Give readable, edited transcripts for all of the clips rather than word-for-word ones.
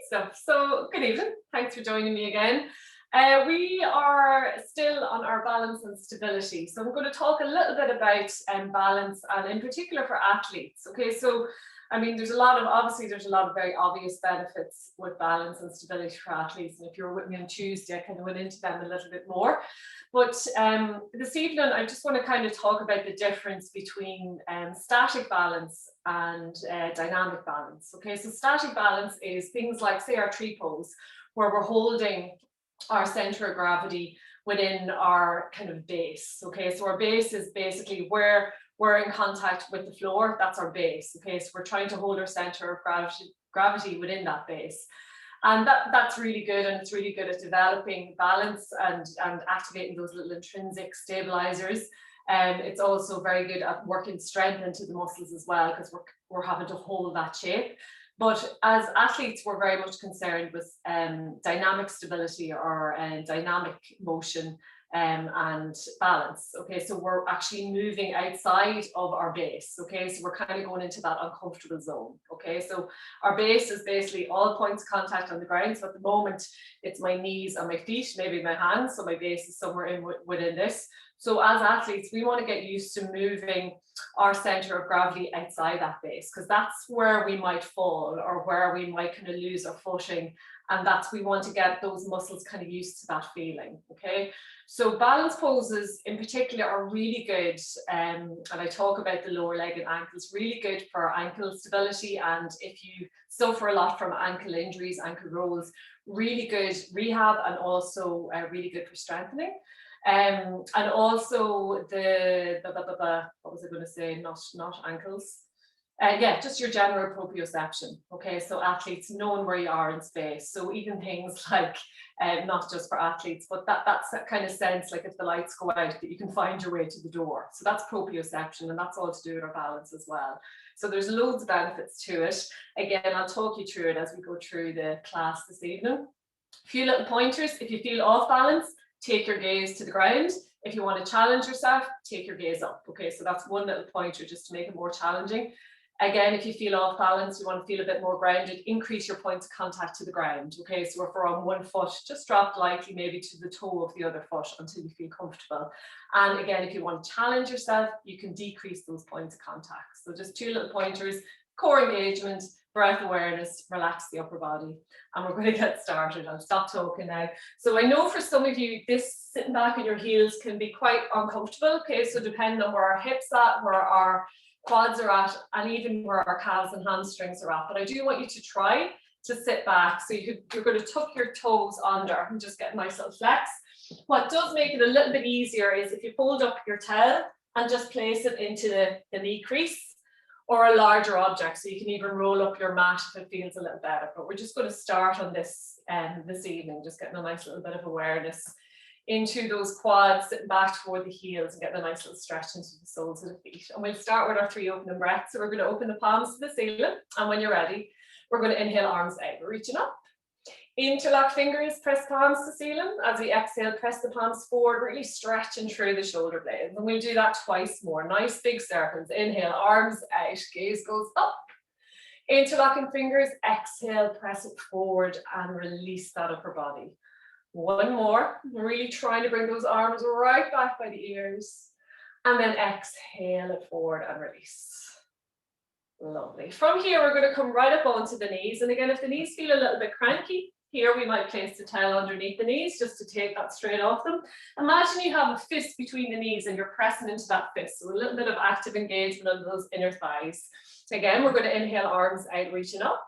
stuff. So good evening. Thanks for joining me again. We are still on our balance and stability. So I'm going to talk a little bit about balance, and in particular for athletes. Okay, so I mean, there's a lot of very obvious benefits with balance and stability for athletes. And if you were with me on Tuesday, I kind of went into them a little bit more. But this evening, I just want to kind of talk about the difference between static balance and dynamic balance. Okay, so static balance is things like, say, our tree pose, where we're holding our center of gravity within our kind of base. Okay, so our base is basically where we're in contact with the floor. That's our base. Okay, so we're trying to hold our center of gravity within that base. And that's really good, and it's really good at developing balance and activating those little intrinsic stabilizers. It's also very good at working strength into the muscles as well, because we're having to hold that shape. But as athletes, we're very much concerned with dynamic stability or dynamic motion and balance. Okay, so we're actually moving outside of our base. Okay, so we're kind of going into that uncomfortable zone. Okay, so our base is basically all points of contact on the ground. So at the moment, it's my knees and my feet, maybe my hands. So my base is somewhere within this. So as athletes, we want to get used to moving our center of gravity outside that base, because that's where we might fall or where we might kind of lose our footing. And we want to get those muscles kind of used to that feeling. Okay, so balance poses in particular are really good. And I talk about the lower leg and ankles, really good for ankle stability. And if you suffer a lot from ankle injuries, ankle rolls, really good rehab, and also really good for strengthening. And also what was I going to say? Not ankles. Yeah, just your general proprioception. Okay, so athletes knowing where you are in space. So even things like, not just for athletes, but that's that kind of sense, like if the lights go out, that you can find your way to the door. So that's proprioception, and that's all to do with our balance as well. So there's loads of benefits to it. Again, I'll talk you through it as we go through the class this evening. A few little pointers: if you feel off balance, take your gaze to the ground. If you want to challenge yourself, take your gaze up. Okay, so that's one little pointer just to make it more challenging. Again, if you feel off balance, you want to feel a bit more grounded, increase your points of contact to the ground. Okay, so if we're on one foot, just drop lightly maybe to the toe of the other foot until you feel comfortable. And again, if you want to challenge yourself, you can decrease those points of contact. So just two little pointers: core engagement, breath awareness, relax the upper body. And we're going to get started. I'll stop talking now. So I know for some of you, this sitting back on your heels can be quite uncomfortable. Okay, so depending on where our hips are, where our quads are at, and even where our calves and hamstrings are at. But I do want you to try to sit back. So you're going to tuck your toes under and just get a nice little flex. What does make it a little bit easier is if you fold up your tail and just place it into the knee crease, or a larger object. So you can even roll up your mat if it feels a little better. But we're just going to start on this this evening, just getting a nice little bit of awareness into those quads, sitting back toward the heels and getting a nice little stretch into the soles of the feet. And we'll start with our 3 opening breaths. So we're going to open the palms to the ceiling. And when you're ready, we're going to inhale, arms out. We're reaching up. Interlock fingers, press palms to ceiling. As we exhale, press the palms forward, really stretching through the shoulder blades. And we'll do that twice more. Nice big circles. Inhale, arms out, gaze goes up. Interlocking fingers, exhale, press it forward and release that upper body. One more, really trying to bring those arms right back by the ears. And then exhale it forward and release. Lovely. From here, we're going to come right up onto the knees. And again, if the knees feel a little bit cranky, here we might place the towel underneath the knees just to take that straight off them. Imagine you have a fist between the knees and you're pressing into that fist. So a little bit of active engagement on those inner thighs. Again, we're going to inhale, arms out, reaching up.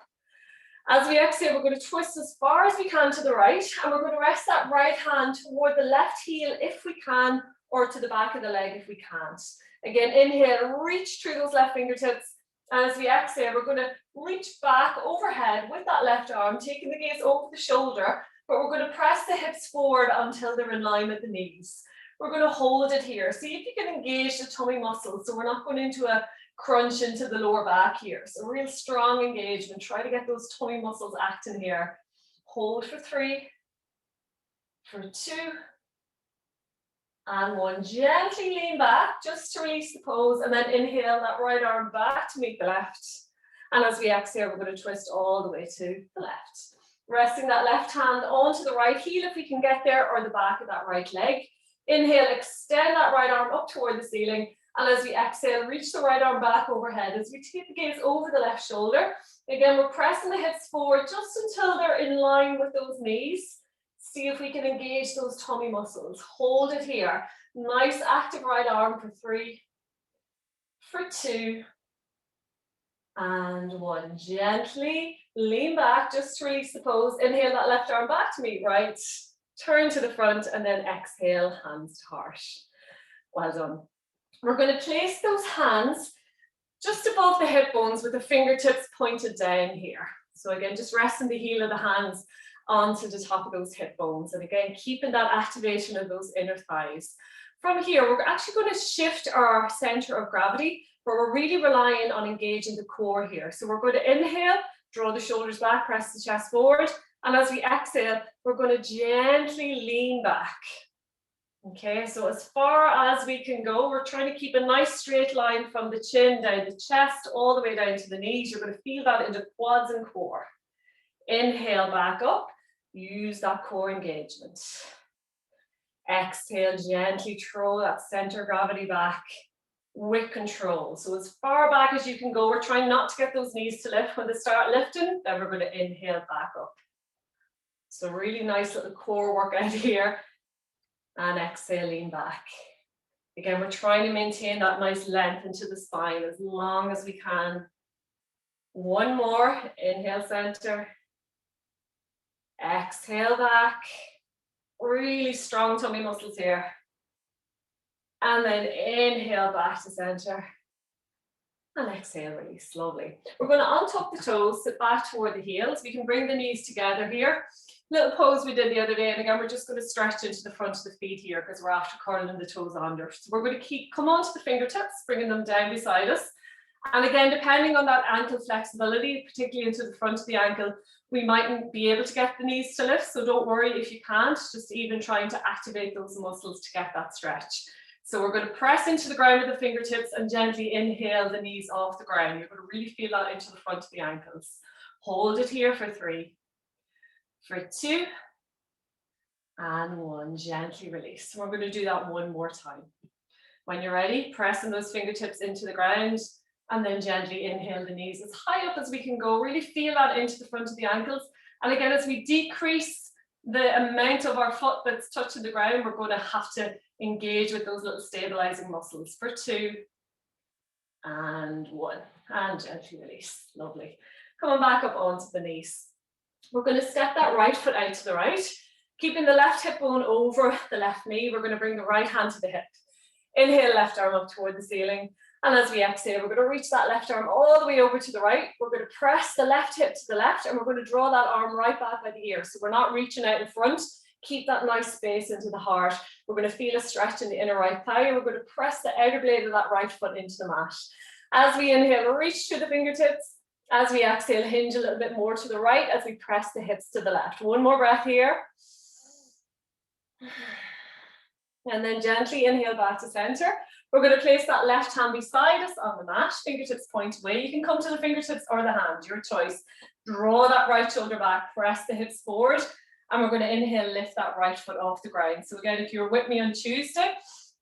As we exhale, we're going to twist as far as we can to the right, and we're going to rest that right hand toward the left heel if we can, or to the back of the leg if we can't. Again, inhale, reach through those left fingertips. And as we exhale, we're going to reach back overhead with that left arm, taking the gaze over the shoulder, but we're going to press the hips forward until they're in line with the knees. We're going to hold it here. See if you can engage the tummy muscles, so we're not going into a crunch into the lower back here. So real strong engagement. Try to get those tummy muscles acting here. Hold for 3, for 2, and 1. Gently lean back just to release the pose, and then inhale that right arm back to meet the left. And as we exhale, we're going to twist all the way to the left. Resting that left hand onto the right heel if we can get there, or the back of that right leg. Inhale, extend that right arm up toward the ceiling. And as we exhale, reach the right arm back overhead as we take the gaze over the left shoulder. Again, we're pressing the hips forward just until they're in line with those knees. See if we can engage those tummy muscles. Hold it here. Nice active right arm for 3, for 2, and 1. Gently lean back, just to release the pose. Inhale that left arm back to meet right. Turn to the front and then exhale, hands to heart. Well done. We're going to place those hands just above the hip bones with the fingertips pointed down here. So again, just resting the heel of the hands onto the top of those hip bones. And again, keeping that activation of those inner thighs. From here, we're actually going to shift our center of gravity, but we're really relying on engaging the core here. So we're going to inhale, draw the shoulders back, press the chest forward. And as we exhale, we're going to gently lean back. Okay, so as far as we can go, we're trying to keep a nice straight line from the chin down the chest, all the way down to the knees. You're going to feel that into quads and core. Inhale back up, use that core engagement. Exhale, gently throw that center of gravity back with control. So as far back as you can go, we're trying not to get those knees to lift. When they start lifting, then we're going to inhale back up. So really nice little core workout here. And exhale, lean back. Again, we're trying to maintain that nice length into the spine as long as we can. One more. Inhale, center. Exhale back. Really strong tummy muscles here. And then inhale back to center. And exhale, release. Lovely. We're going to untuck the toes, sit back toward the heels. We can bring the knees together here. Little pose we did the other day, and again, we're just going to stretch into the front of the feet here because we're after curling the toes under. So we're going to come onto the fingertips, bringing them down beside us. And again, depending on that ankle flexibility, particularly into the front of the ankle, we mightn't be able to get the knees to lift. So don't worry if you can't, just even trying to activate those muscles to get that stretch. So we're going to press into the ground with the fingertips and gently inhale the knees off the ground. You're going to really feel that into the front of the ankles. Hold it here for 3, for 2, and 1. Gently release. So we're going to do that one more time. When you're ready, pressing those fingertips into the ground and then gently inhale the knees as high up as we can go. Really feel that into the front of the ankles. And again, as we decrease the amount of our foot that's touching the ground, we're going to have to engage with those little stabilizing muscles for 2 and 1. And gently release. Lovely. Coming back up onto the knees. We're going to step that right foot out to the right, keeping the left hip bone over the left knee. We're going to bring the right hand to the hip. Inhale, left arm up toward the ceiling. And as we exhale, we're going to reach that left arm all the way over to the right. We're going to press the left hip to the left, and we're going to draw that arm right back by the ear. So we're not reaching out in front. Keep that nice space into the heart. We're going to feel a stretch in the inner right thigh, and we're going to press the outer blade of that right foot into the mat. As we inhale, reach to the fingertips. As we exhale, hinge a little bit more to the right as we press the hips to the left. One more breath here. And then gently inhale back to center. We're going to place that left hand beside us on the mat, fingertips point away. You can come to the fingertips or the hand, your choice. Draw that right shoulder back, press the hips forward, and we're going to inhale, lift that right foot off the ground. So again, if you're with me on Tuesday,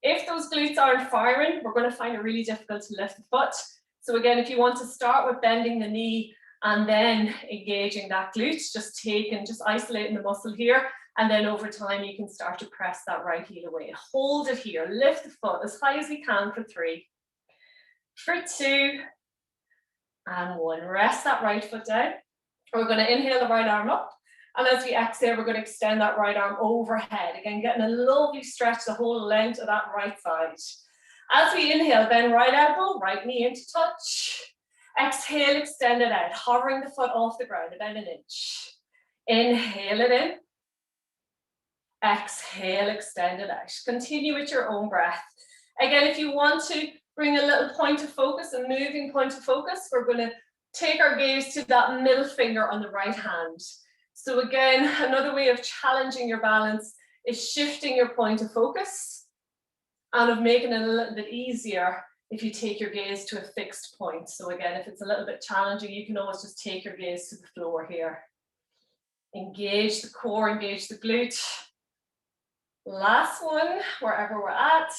if those glutes aren't firing, we're going to find it really difficult to lift the foot. So again, if you want to start with bending the knee and then engaging that glute, just isolating the muscle here. And then over time, you can start to press that right heel away. Hold it here, lift the foot as high as we can for 3, for 2, and 1. Rest that right foot down. We're going to inhale the right arm up. And as we exhale, we're going to extend that right arm overhead. Again, getting a lovely stretch the whole length of that right side. As we inhale, bend right elbow, right knee into touch. Exhale, extend it out, hovering the foot off the ground about 1 inch. Inhale it in. Exhale, extend it out. Continue with your own breath. Again, if you want to bring a little point of focus, a moving point of focus, we're going to take our gaze to that middle finger on the right hand. So again, another way of challenging your balance is shifting your point of focus and of making it a little bit easier if you take your gaze to a fixed point. So again, if it's a little bit challenging, you can always just take your gaze to the floor here. Engage the core, engage the glute. Last one, wherever we're at.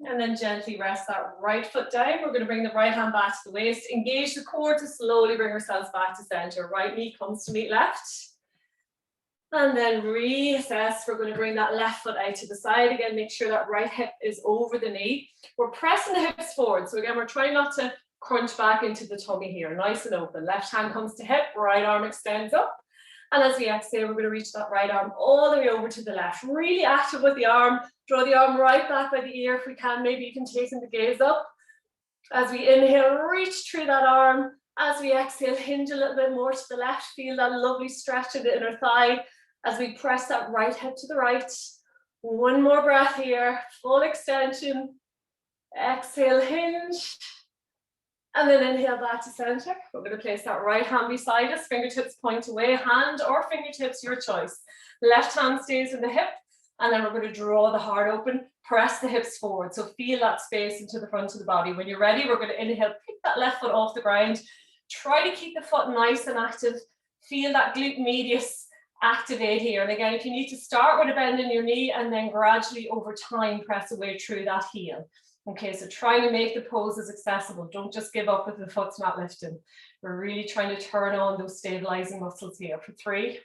And then gently rest that right foot down. We're going to bring the right hand back to the waist. Engage the core to slowly bring ourselves back to center. Right knee comes to meet left. And then reassess. We're going to bring that left foot out to the side. Again, make sure that right hip is over the knee. We're pressing the hips forward. So again, we're trying not to crunch back into the tummy here. Nice and open. Left hand comes to hip. Right arm extends up. And as we exhale, we're going to reach that right arm all the way over to the left. Really active with the arm. Draw the arm right back by the ear if we can. Maybe you can taking the gaze up. As we inhale, reach through that arm. As we exhale, hinge a little bit more to the left. Feel that lovely stretch in the inner thigh as we press that right hip to the right. One more breath here. Full extension. Exhale, hinge. And then inhale back to center. We're going to place that right hand beside us. Fingertips point away. Hand or fingertips, your choice. Left hand stays in the hip. And then we're going to draw the heart open. Press the hips forward. So feel that space into the front of the body. When you're ready, we're going to inhale. Pick that left foot off the ground. Try to keep the foot nice and active. Feel that glute medius activate here. And again, if you need to start with a bend in your knee and then gradually over time press away through that heel. Okay, so trying to make the poses accessible. Don't just give up if the foot's not lifting. We're really trying to turn on those stabilizing muscles here. For 3,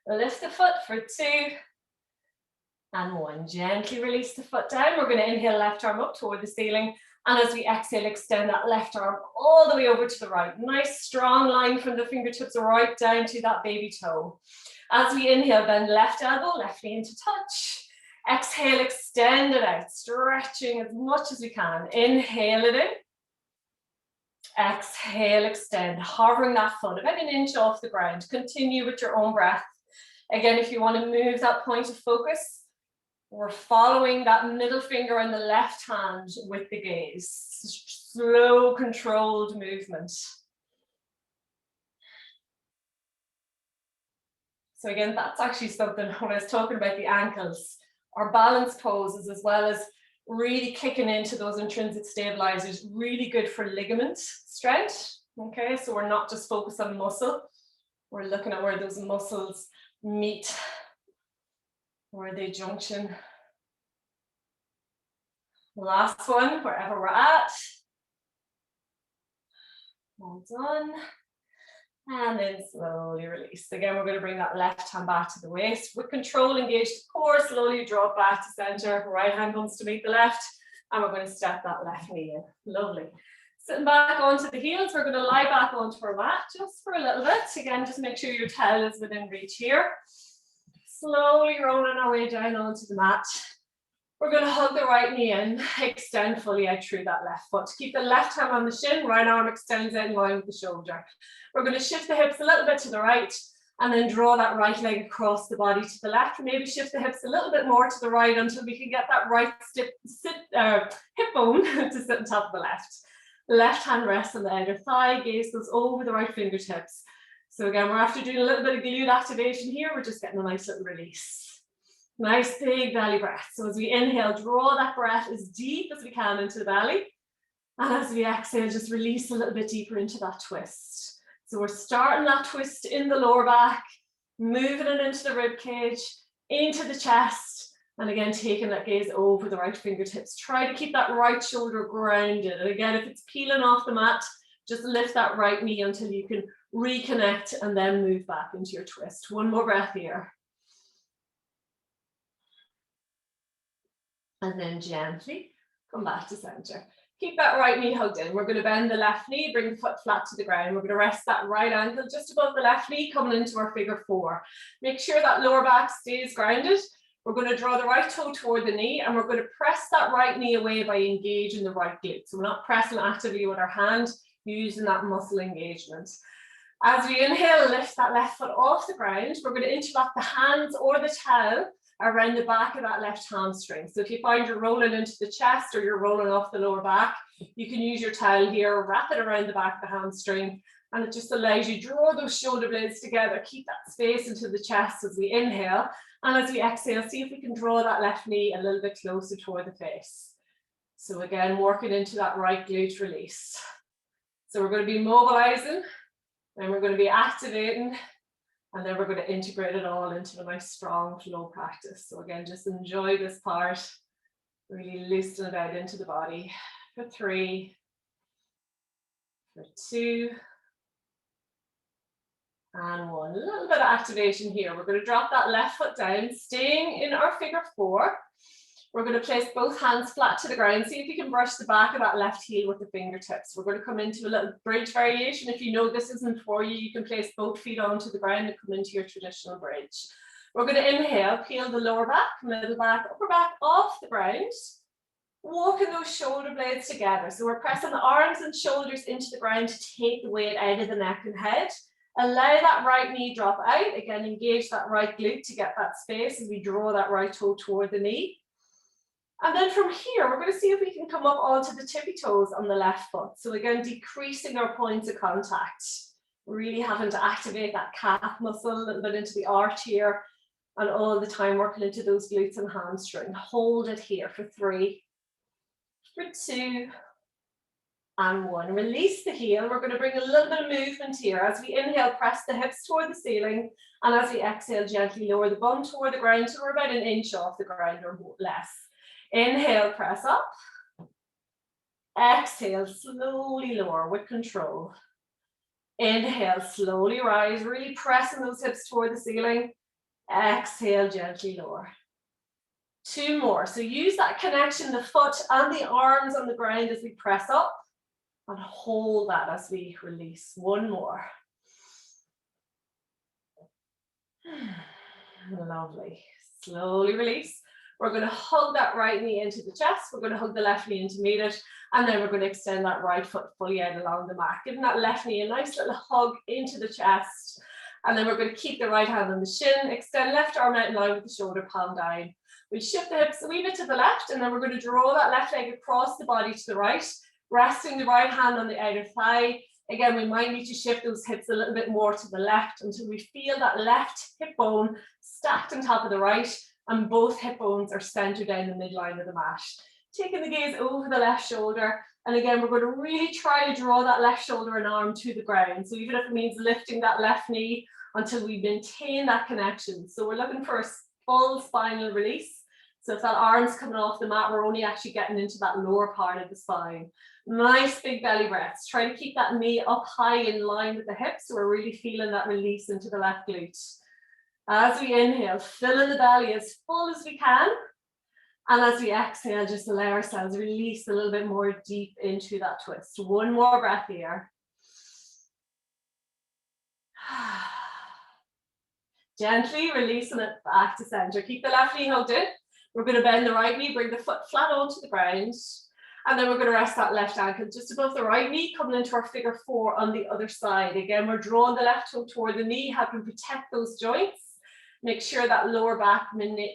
lift the foot. For 2, and 1. Gently release the foot down. We're going to inhale, left arm up toward the ceiling. And as we exhale, extend that left arm all the way over to the right. Nice strong line from the fingertips right down to that baby toe. As we inhale, bend left elbow, left knee into touch. Exhale, extend it out, stretching as much as we can. Inhale it in. Exhale, extend, hovering that foot about an inch off the ground. Continue with your own breath. Again, if you want to move that point of focus, we're following that middle finger in the left hand with the gaze. Slow, controlled movement. So again, that's actually something when I was talking about the ankles. Our balance poses, as well as really kicking into those intrinsic stabilizers, really good for ligament strength. Okay, so we're not just focused on muscle. We're looking at where those muscles meet, where they junction. Last one, wherever we're at. Well done. And then slowly release. Again, we're going to bring that left hand back to the waist. With control, engage the core, slowly draw it back to center. Right hand comes to meet the left. And we're going to step that left knee in. Lovely. Sitting back onto the heels, we're going to lie back onto our mat just for a little bit. Again, just make sure your towel is within reach here. Slowly rolling our way down onto the mat. We're going to hug the right knee in, extend fully out through that left foot. Keep the left hand on the shin, right arm extends out in line with the shoulder. We're going to shift the hips a little bit to the right and then draw that right leg across the body to the left. Maybe shift the hips a little bit more to the right until we can get that right hip bone to sit on top of the left. Left hand rests on the outer thigh, gaze goes over the right fingertips. So again, we're after doing a little bit of glute activation here. We're just getting a nice little release. Nice big belly breath. So as we inhale, draw that breath as deep as we can into the belly. And as we exhale, just release a little bit deeper into that twist. So we're starting that twist in the lower back, moving it into the rib cage, into the chest. And again, taking that gaze over the right fingertips. Try to keep that right shoulder grounded. And again, if it's peeling off the mat, just lift that right knee until you can reconnect and then move back into your twist. One more breath here. And then gently come back to center. Keep that right knee hugged in. We're going to bend the left knee, bring the foot flat to the ground. We're going to rest that right ankle just above the left knee, coming into our figure 4. Make sure that lower back stays grounded. We're going to draw the right toe toward the knee, and we're going to press that right knee away by engaging the right glute. So we're not pressing actively with our hand, using that muscle engagement. As we inhale, lift that left foot off the ground. We're going to interlock the hands or the towel around the back of that left hamstring. So if you find you're rolling into the chest or you're rolling off the lower back, you can use your towel here, wrap it around the back of the hamstring, and it just allows you to draw those shoulder blades together, keep that space into the chest as we inhale, and as we exhale, see if we can draw that left knee a little bit closer toward the face. So again, working into that right glute release. So we're going to be mobilizing Then we're going to be activating, and then we're going to integrate it all into a nice strong flow practice. So again, just enjoy this part, really loosen it out into the body for 3, for 2, and 1. A little bit of activation here. We're going to drop that left foot down, staying in our figure 4. We're going to place both hands flat to the ground. See if you can brush the back of that left heel with the fingertips. We're going to come into a little bridge variation. If you know this isn't for you, you can place both feet onto the ground and come into your traditional bridge. We're going to inhale, peel the lower back, middle back, upper back off the ground. Walking those shoulder blades together. So we're pressing the arms and shoulders into the ground to take the weight out of the neck and head. Allow that right knee drop out. Again, engage that right glute to get that space as we draw that right toe toward the knee. And then from here, we're going to see if we can come up onto the tippy toes on the left foot. So again, decreasing our points of contact. Really having to activate that calf muscle a little bit into the arch here. And all the time working into those glutes and hamstring. Hold it here for 3, for 2, and 1. Release the heel. We're going to bring a little bit of movement here. As we inhale, press the hips toward the ceiling. And as we exhale, gently lower the bum toward the ground till we're about an inch off the ground or less. Inhale, press up. Exhale, slowly lower with control. Inhale, slowly rise, really pressing those hips toward the ceiling. Exhale, gently lower. 2 more. So use that connection, the foot and the arms on the ground as we press up. And hold that as we release. 1 more. Lovely. Slowly release. We're going to hug that right knee into the chest. We're going to hug the left knee in to meet it. And then we're going to extend that right foot fully out along the mat. Giving that left knee a nice little hug into the chest. And then we're going to keep the right hand on the shin. Extend left arm out in line with the shoulder, palm down. We shift the hips a wee bit to the left. And then we're going to draw that left leg across the body to the right. Resting the right hand on the outer thigh. Again, we might need to shift those hips a little bit more to the left until we feel that left hip bone stacked on top of the right. And both hip bones are centered down the midline of the mat. Taking the gaze over the left shoulder. And again, we're going to really try to draw that left shoulder and arm to the ground. So even if it means lifting that left knee until we maintain that connection. So we're looking for a full spinal release. So if that arm's coming off the mat, we're only actually getting into that lower part of the spine. Nice big belly breaths. Try to keep that knee up high in line with the hips. So we're really feeling that release into the left glute. As we inhale, filling the belly as full as we can. And as we exhale, just allow ourselves to release a little bit more deep into that twist. 1 more breath here. Gently releasing it back to center. Keep the left knee hugged in. We're going to bend the right knee, bring the foot flat onto the ground. And then we're going to rest that left ankle just above the right knee, coming into our figure 4 on the other side. Again, we're drawing the left toe toward the knee, helping protect those joints. Make sure that lower back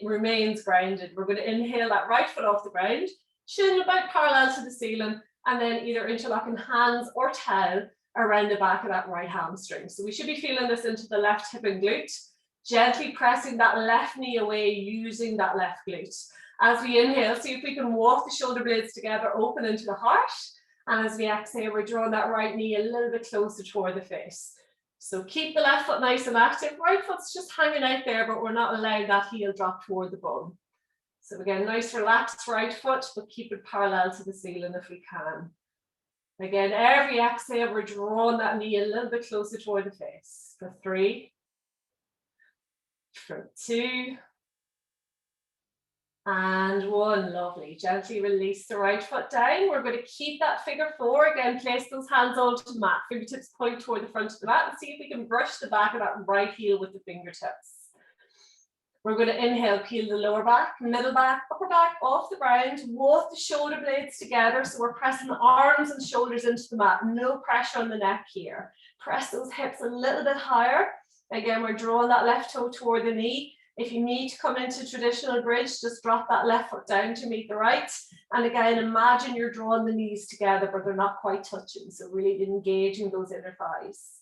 remains grounded. We're going to inhale that right foot off the ground, chin about parallel to the ceiling, and then either interlocking hands or towel around the back of that right hamstring. So we should be feeling this into the left hip and glute, gently pressing that left knee away using that left glute. As we inhale, see if we can walk the shoulder blades together, open into the heart. And as we exhale, we're drawing that right knee a little bit closer toward the face. So keep the left foot nice and active. Right foot's just hanging out there, but we're not allowing that heel drop toward the bum. So again, nice relaxed right foot, but keep it parallel to the ceiling if we can. Again, every exhale, we're drawing that knee a little bit closer toward the face. For 3, for 2, and 1. Lovely. Gently release the right foot down. We're going to keep that figure 4. Again, place those hands onto the mat. Fingertips point toward the front of the mat and see if we can brush the back of that right heel with the fingertips. We're going to inhale, peel the lower back, middle back, upper back off the ground. Walk the shoulder blades together. So we're pressing the arms and shoulders into the mat. No pressure on the neck here. Press those hips a little bit higher. Again, we're drawing that left toe toward the knee. If you need to come into traditional bridge, just drop that left foot down to meet the right. And again, imagine you're drawing the knees together, but they're not quite touching. So really engaging those inner thighs.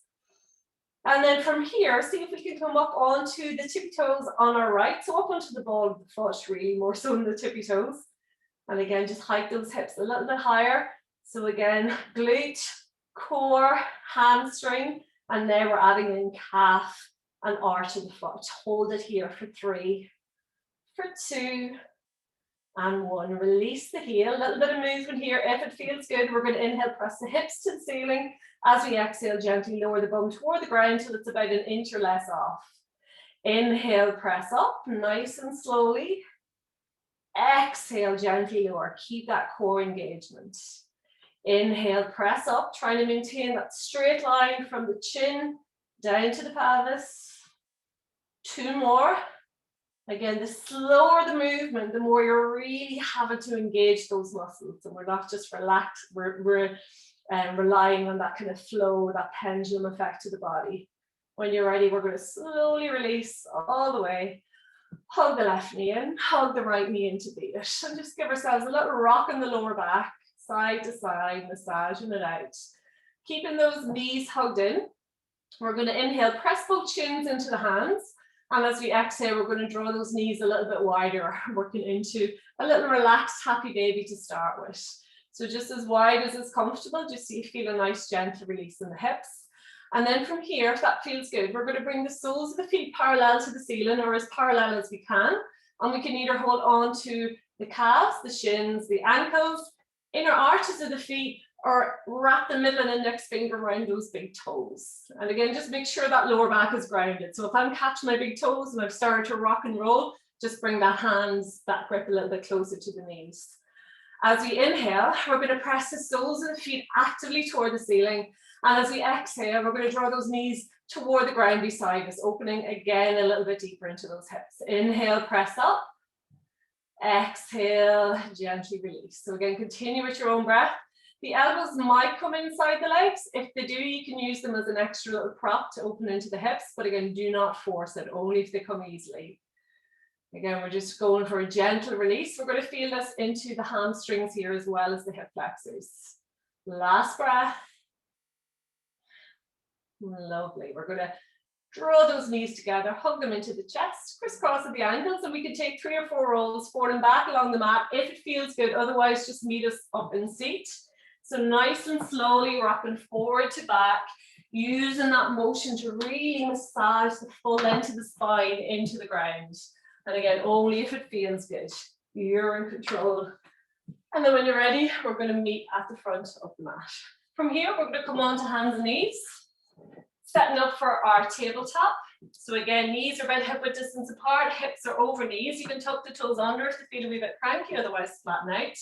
And then from here, see if we can come up onto the tippy toes on our right. So up onto the ball of the foot, really, more so than the tippy toes. And again, just hike those hips a little bit higher. So again, glute, core, hamstring, And then we're adding in calf and arch of the foot. Hold it here for 3, for 2, and 1. Release the heel. A little bit of movement here. If it feels good, we're going to inhale, press the hips to the ceiling. As we exhale, gently lower the bum toward the ground till it's about 1 inch or less off. Inhale, press up, nice and slowly. Exhale, gently lower. Keep that core engagement. Inhale, press up, trying to maintain that straight line from the chin down to the pelvis. 2 more. Again, the slower the movement, the more you're really having to engage those muscles. And we're not just relaxed, we're relying on that kind of flow, that pendulum effect to the body. When you're ready, we're going to slowly release all the way. Hug the left knee in, hug the right knee in to beat it. And just give ourselves a little rock in the lower back, side to side, massaging it out. Keeping those knees hugged in. We're going to inhale, press both chins into the hands. And as we exhale, we're going to draw those knees a little bit wider, working into a little relaxed, happy baby to start with. So just as wide as is comfortable, just so you feel a nice, gentle release in the hips. And then from here, if that feels good, we're going to bring the soles of the feet parallel to the ceiling, or as parallel as we can. And we can either hold on to the calves, the shins, the ankles, inner arches of the feet, or wrap the middle and index finger around those big toes. And again, just make sure that lower back is grounded. So if I'm catching my big toes and I've started to rock and roll, just bring that hands, that grip a little bit closer to the knees. As we inhale, we're going to press the soles of the feet actively toward the ceiling. And as we exhale, we're going to draw those knees toward the ground beside us, opening again a little bit deeper into those hips. Inhale, press up. Exhale, gently release. So again, continue with your own breath. The elbows might come inside the legs. If they do, you can use them as an extra little prop to open into the hips. But again, do not force it, only if they come easily. Again, we're just going for a gentle release. We're going to feel this into the hamstrings here as well as the hip flexors. Last breath. Lovely. We're going to draw those knees together, hug them into the chest, crisscross at the ankles, and we can take 3 or 4 rolls forward and back along the mat if it feels good. Otherwise, just meet us up in seat. So nice and slowly rocking forward to back, using that motion to really massage the full length of the spine into the ground. And again, only if it feels good. You're in control. And then when you're ready, we're going to meet at the front of the mat. From here, we're going to come on to hands and knees. Setting up for our tabletop. So again, knees are about hip width distance apart, hips are over knees. You can tuck the toes under if they feel a wee bit cranky, otherwise flatten out.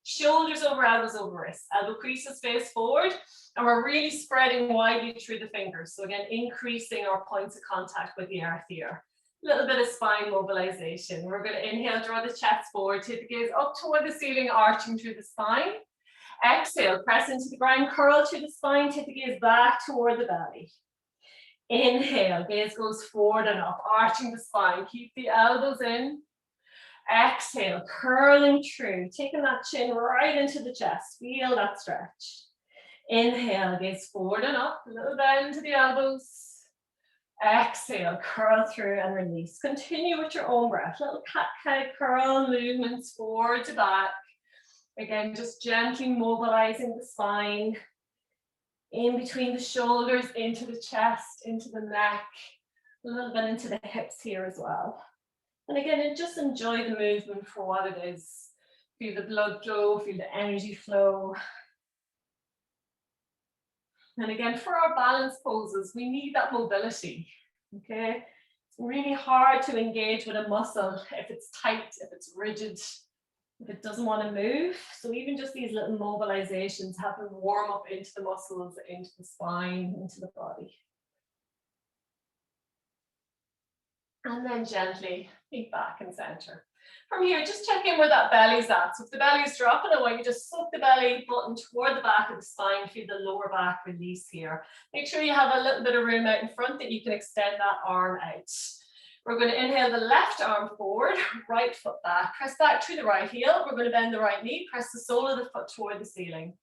Shoulders over elbows over wrists. Elbow creases face forward, and we're really spreading widely through the fingers. So again, increasing our points of contact with the earth here. A little bit of spine mobilization. We're going to inhale, draw the chest forward, take the gaze up toward the ceiling, arching through the spine. Exhale, press into the ground, curl through the spine, take the gaze back toward the belly. Inhale, gaze goes forward and up, arching the spine. Keep the elbows in. Exhale, curling through, taking that chin right into the chest. Feel that stretch. Inhale, gaze forward and up, a little bend to the elbows. Exhale, curl through and release. Continue with your own breath. Little cat-cow curl movements forward to back. Again, just gently mobilizing the spine. In between the shoulders, into the chest, into the neck, a little bit into the hips here as well. And again, just enjoy the movement for what it is. Feel the blood flow, feel the energy flow. And again, for our balance poses, we need that mobility, okay? It's really hard to engage with a muscle if it's tight, if it's rigid, if it doesn't want to move. So even just these little mobilizations help them warm up into the muscles, into the spine, into the body. And then gently, feet back and center. From here, just check in where that belly's at. So if the belly's dropping, I want you to just suck the belly button toward the back of the spine, feel the lower back release here. Make sure you have a little bit of room out in front that you can extend that arm out. We're going to inhale the left arm forward, right foot back, press back through the right heel. We're going to bend the right knee, press the sole of the foot toward the ceiling.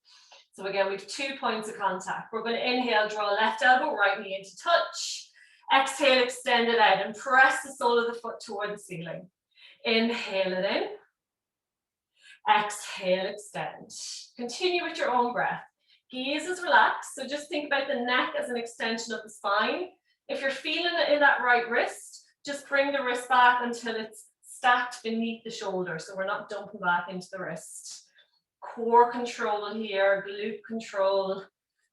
So again, we have 2 points of contact. We're going to inhale, draw left elbow, right knee into touch. Exhale, extend it out and press the sole of the foot toward the ceiling. Inhale it in. Exhale, extend. Continue with your own breath. Gaze is relaxed, so just think about the neck as an extension of the spine. If you're feeling it in that right wrist, just bring the wrist back until it's stacked beneath the shoulder, so we're not dumping back into the wrist. Core control here, glute control.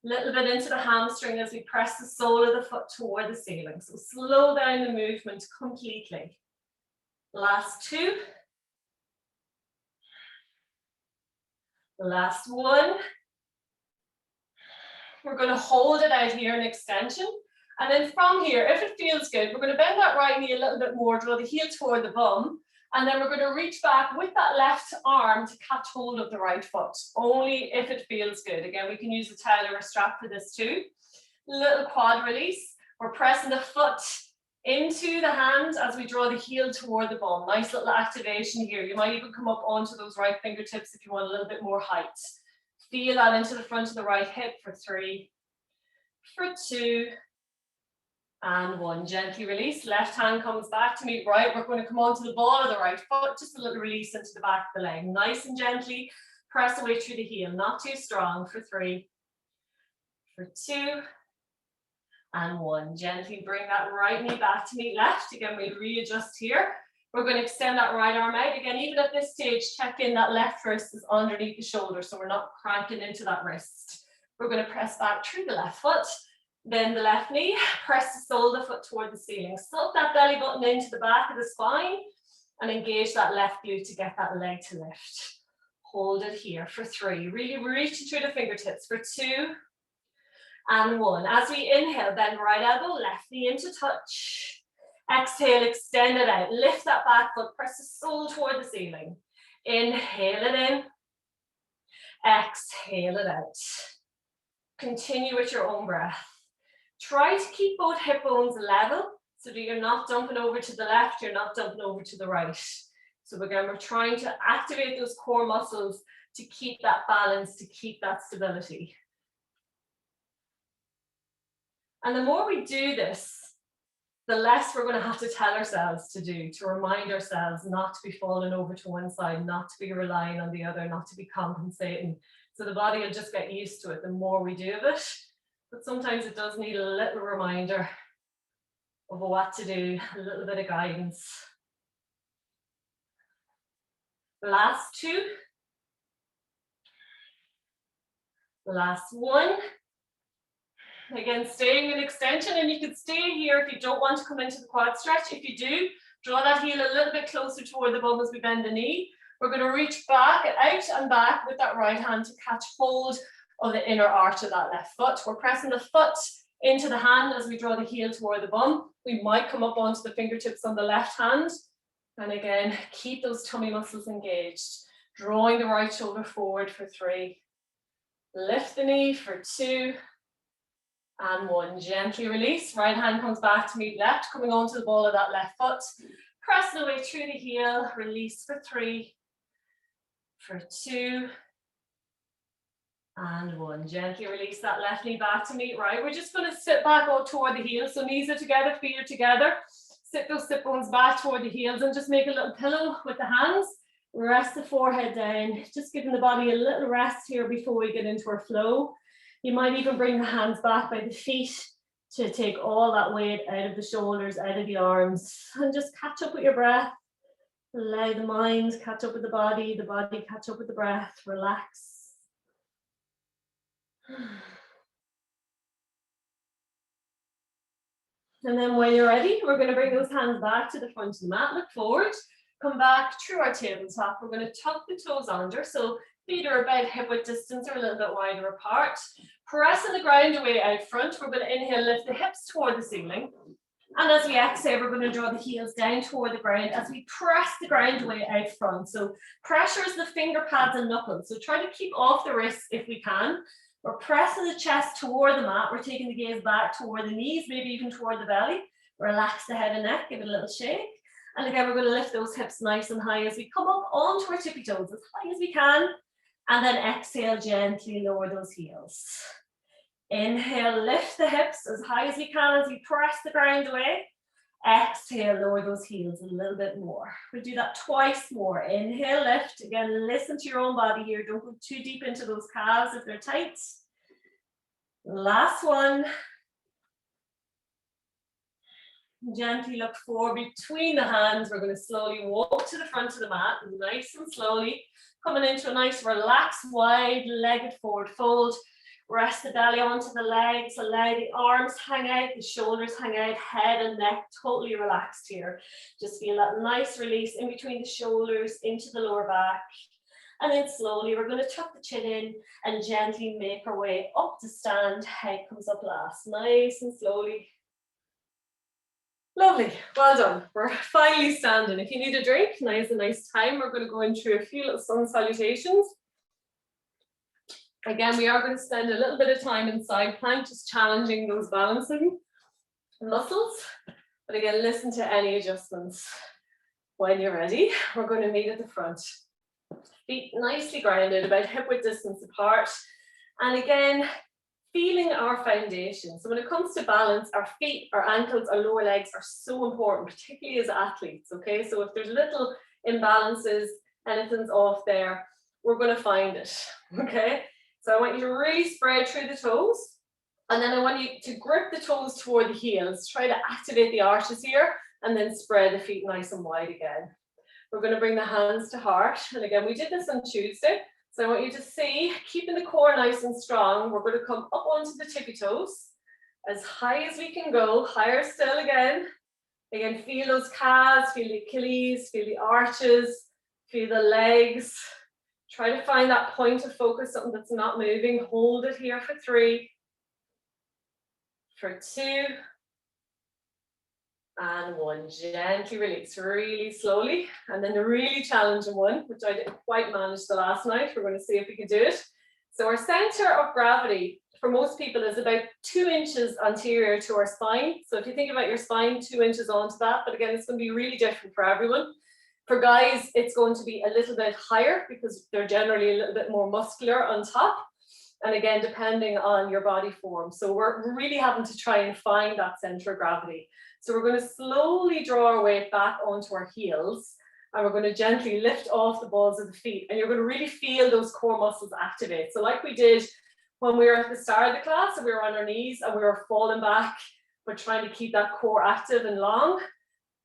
Little bit into the hamstring as we press the sole of the foot toward the ceiling. So slow down the movement completely. Last two. Last one. We're going to hold it out here in extension. And then from here, if it feels good, we're going to bend that right knee a little bit more, draw the heel toward the bum. And then we're going to reach back with that left arm to catch hold of the right foot, only if it feels good. Again, we can use a towel or a strap for this too. Little quad release. We're pressing the foot into the hand as we draw the heel toward the bum. Nice little activation here. You might even come up onto those right fingertips if you want a little bit more height. Feel that into the front of the right hip for 3, for 2, and 1. Gently release. Left hand comes back to meet right. We're going to come onto the ball of the right foot. Just a little release into the back of the leg. Nice and gently press away through the heel. Not too strong for 3, for 2, and 1. Gently bring that right knee back to meet left. Again, we readjust here. We're going to extend that right arm out. Again, even at this stage, check in that left wrist is underneath the shoulder, so we're not cranking into that wrist. We're going to press back through the left foot, then the left knee, press the sole of the foot toward the ceiling. Suck that belly button into the back of the spine and engage that left glute to get that leg to lift. Hold it here for 3. Really reaching through the fingertips for 2, and 1. As we inhale, bend right elbow, left knee into touch. Exhale, extend it out. Lift that back foot, press the sole toward the ceiling. Inhale it in. Exhale it out. Continue with your own breath. Try to keep both hip bones level so that you're not dumping over to the left, you're not dumping over to the right. So again, we're trying to activate those core muscles to keep that balance, to keep that stability. And the more we do this, the less we're going to have to tell ourselves to do, to remind ourselves not to be falling over to one side, not to be relying on the other, not to be compensating. So the body will just get used to it the more we do of it. But sometimes it does need a little reminder of what to do, a little bit of guidance. Last 2. Last 1. Again, staying in extension, and you can stay here if you don't want to come into the quad stretch. If you do, draw that heel a little bit closer toward the bum as we bend the knee. We're going to reach back, out and back with that right hand to catch hold of the inner arch of that left foot. We're pressing the foot into the hand as we draw the heel toward the bum. We might come up onto the fingertips on the left hand. And again, keep those tummy muscles engaged. Drawing the right shoulder forward for 3. Lift the knee for 2. And 1. Gently release. Right hand comes back to meet left, coming onto the ball of that left foot. Press the way through the heel. Release for 3, for 2, and 1. Gently release that left knee back to meet right. We're just going to sit back out toward the heels. So knees are together, feet are together. Sit those sit bones back toward the heels and just make a little pillow with the hands. Rest the forehead down. Just giving the body a little rest here before we get into our flow. You might even bring the hands back by the feet to take all that weight out of the shoulders, out of the arms, and just catch up with your breath. Allow the mind catch up with the body catch up with the breath. Relax. And then when you're ready, we're going to bring those hands back to the front of the mat. Look forward. Come back through our tabletop. We're going to tuck the toes under. So feet are about hip width distance or a little bit wider apart. Pressing the ground away out front. We're going to inhale, lift the hips toward the ceiling. And as we exhale, we're going to draw the heels down toward the ground as we press the ground away out front. So pressure is the finger pads and knuckles. So try to keep off the wrists if we can. We're pressing the chest toward the mat. We're taking the gaze back toward the knees, maybe even toward the belly. Relax the head and neck, give it a little shake. And again, we're going to lift those hips nice and high as we come up onto our tippy toes as high as we can. And then exhale, gently lower those heels. Inhale, lift the hips as high as we can as we press the ground away. Exhale, lower those heels a little bit more. We'll do that twice more. Inhale, lift. Again, listen to your own body here. Don't go too deep into those calves if they're tight. Last one. Gently look forward between the hands. We're going to slowly walk to the front of the mat, nice and slowly. Coming into a nice relaxed, wide-legged forward fold. Rest the belly onto the legs, allow the arms hang out, the shoulders hang out, head and neck totally relaxed here. Just feel that nice release in between the shoulders, into the lower back. And then slowly we're going to tuck the chin in and gently make our way up to stand. Head comes up last, nice and slowly. Lovely, well done. We're finally standing. If you need a drink, now is a nice time. We're going to go in through a few little sun salutations. Again, we are going to spend a little bit of time in side plank, just challenging those balancing muscles. But again, listen to any adjustments. When you're ready, we're going to meet at the front. Feet nicely grounded, about hip width distance apart. And again, feeling our foundation. So when it comes to balance, our feet, our ankles, our lower legs are so important, particularly as athletes, okay? So if there's little imbalances, anything's off there, we're going to find it, okay? So I want you to really spread through the toes. And then I want you to grip the toes toward the heels. Try to activate the arches here and then spread the feet nice and wide again. We're going to bring the hands to heart. And again, we did this on Tuesday. So I want you to see, keeping the core nice and strong, we're going to come up onto the tippy toes, as high as we can go, higher still again. Again, feel those calves, feel the Achilles, feel the arches, feel the legs. Try to find that point of focus, something that's not moving. Hold it here for 3, for 2, and 1. Gently release, really slowly. And then the really challenging one, which I didn't quite manage the last night. We're going to see if we can do it. So our center of gravity for most people is about 2 inches anterior to our spine. So if you think about your spine, 2 inches onto that, but again, it's going to be really different for everyone. For guys, it's going to be a little bit higher because they're generally a little bit more muscular on top. And again, depending on your body form. So we're really having to try and find that center of gravity. So we're going to slowly draw our weight back onto our heels, and we're going to gently lift off the balls of the feet, and you're going to really feel those core muscles activate. So like we did when we were at the start of the class, and we were on our knees and we were falling back, we're trying to keep that core active and long.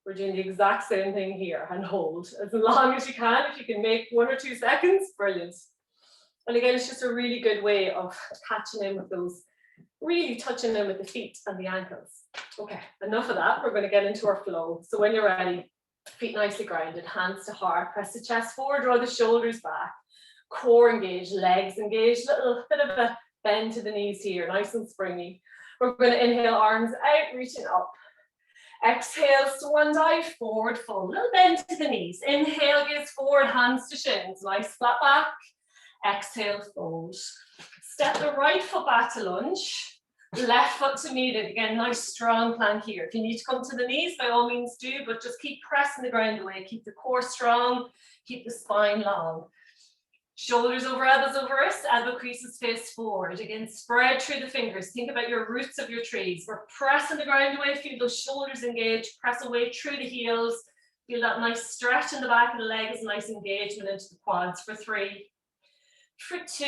We're doing the exact same thing here, and hold as long as you can. If you can make 1 or 2 seconds, brilliant. And again, it's just a really good way of catching in with those, really touching in with the feet and the ankles. Okay, enough of that. We're going to get into our flow. So when you're ready, feet nicely grounded, hands to heart, press the chest forward, draw the shoulders back, core engaged, legs engaged, little bit of a bend to the knees here, nice and springy. We're going to inhale, arms out, reaching up. Exhale, swan dive, forward fold, little bend to the knees. Inhale, gaze forward, hands to shins, nice flat back. Exhale, fold. Step the right foot back to lunge. Left foot to meet it. Again, nice strong plank here. If you need to come to the knees, by all means do, but just keep pressing the ground away. Keep the core strong, keep the spine long. Shoulders over elbows over wrists, elbow creases face forward. Again, spread through the fingers. Think about your roots of your trees. We're pressing the ground away. Feel those shoulders engage. Press away through the heels. Feel that nice stretch in the back of the legs, nice engagement into the quads for 3, for 2,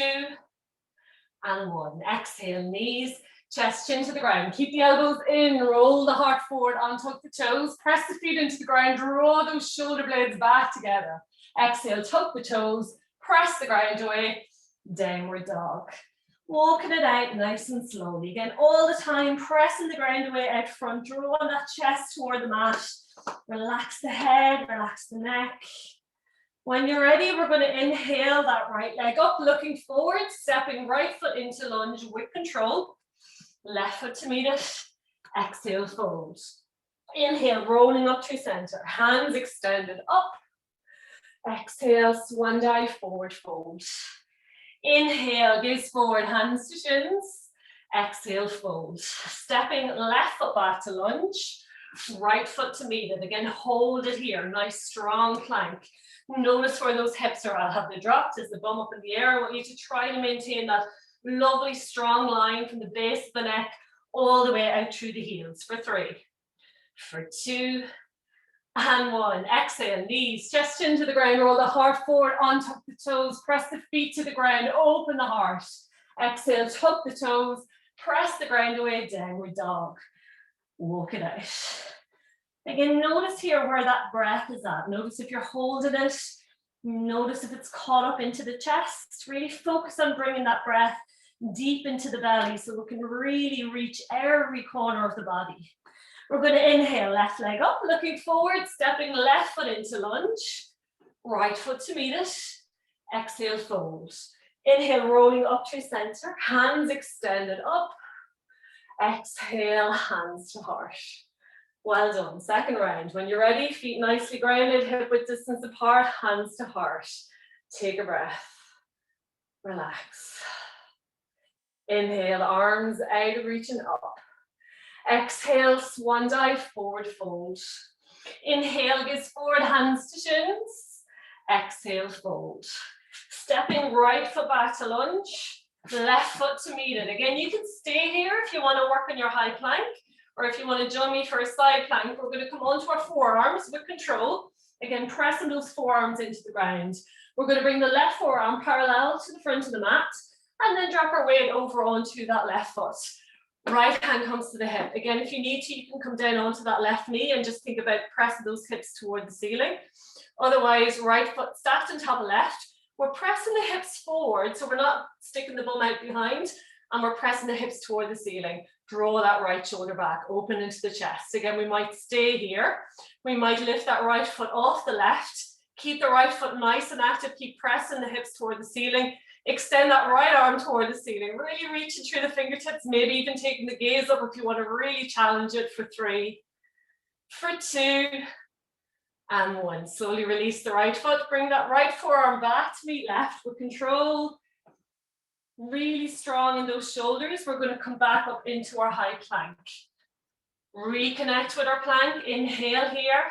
and 1. Exhale, knees, chest, chin to the ground. Keep the elbows in, roll the heart forward, untuck the toes, press the feet into the ground, draw those shoulder blades back together. Exhale, tuck the toes, press the ground away, downward dog. Walking it out nice and slowly. Again, all the time, pressing the ground away out front, drawing that chest toward the mat. Relax the head, relax the neck. When you're ready, we're going to inhale that right leg up, looking forward, stepping right foot into lunge with control. Left foot to meet it. Exhale, fold. Inhale, rolling up to center. Hands extended up. Exhale, swan dive, forward fold. Inhale, gaze forward, hands to shins. Exhale, fold. Stepping left foot back to lunge. Right foot to meet it. Again, hold it here. Nice, strong plank. Notice where those hips are. I'll have the dropped. Is the bum up in the air? I want you to try to maintain that lovely, strong line from the base of the neck all the way out through the heels for 3, for 2, and 1. Exhale, knees, chest into the ground, roll the heart forward, untuck the toes, press the feet to the ground, open the heart. Exhale, tuck the toes, Press the ground away, downward dog. Walk it out. Again, notice here where that breath is at. Notice if you're holding it. Notice if it's caught up into the chest. Really focus on bringing that breath deep into the belly so we can really reach every corner of the body. We're going to inhale, left leg up, looking forward, stepping left foot into lunge, right foot to meet it. Exhale, fold. Inhale, rolling up through center, hands extended up. Exhale, hands to heart. Well done. Second round. When you're ready, feet nicely grounded, hip width distance apart, hands to heart. Take a breath. Relax. Inhale, arms out, reaching up. Exhale, swan dive, forward fold. Inhale, gaze forward, hands to shins. Exhale, fold. Stepping right foot back to lunge, left foot to meet it. Again, you can stay here if you want to work on your high plank, or if you want to join me for a side plank. We're going to come onto our forearms with control. Again, pressing those forearms into the ground. We're going to bring the left forearm parallel to the front of the mat, and then drop our weight over onto that left foot. Right hand comes to the hip. Again, if you need to, you can come down onto that left knee and just think about pressing those hips toward the ceiling. Otherwise, right foot stacked on top of left. We're pressing the hips forward, so we're not sticking the bum out behind, and we're pressing the hips toward the ceiling. Draw that right shoulder back, open into the chest. Again, we might stay here. We might lift that right foot off the left. Keep the right foot nice and active. Keep pressing the hips toward the ceiling. Extend that right arm toward the ceiling. Really reaching through the fingertips, maybe even taking the gaze up if you want to really challenge it for 3, for 2, and 1. Slowly release the right foot. Bring that right forearm back to meet left with control. Really strong in those shoulders. We're going to come back up into our high plank. Reconnect with our plank. Inhale here.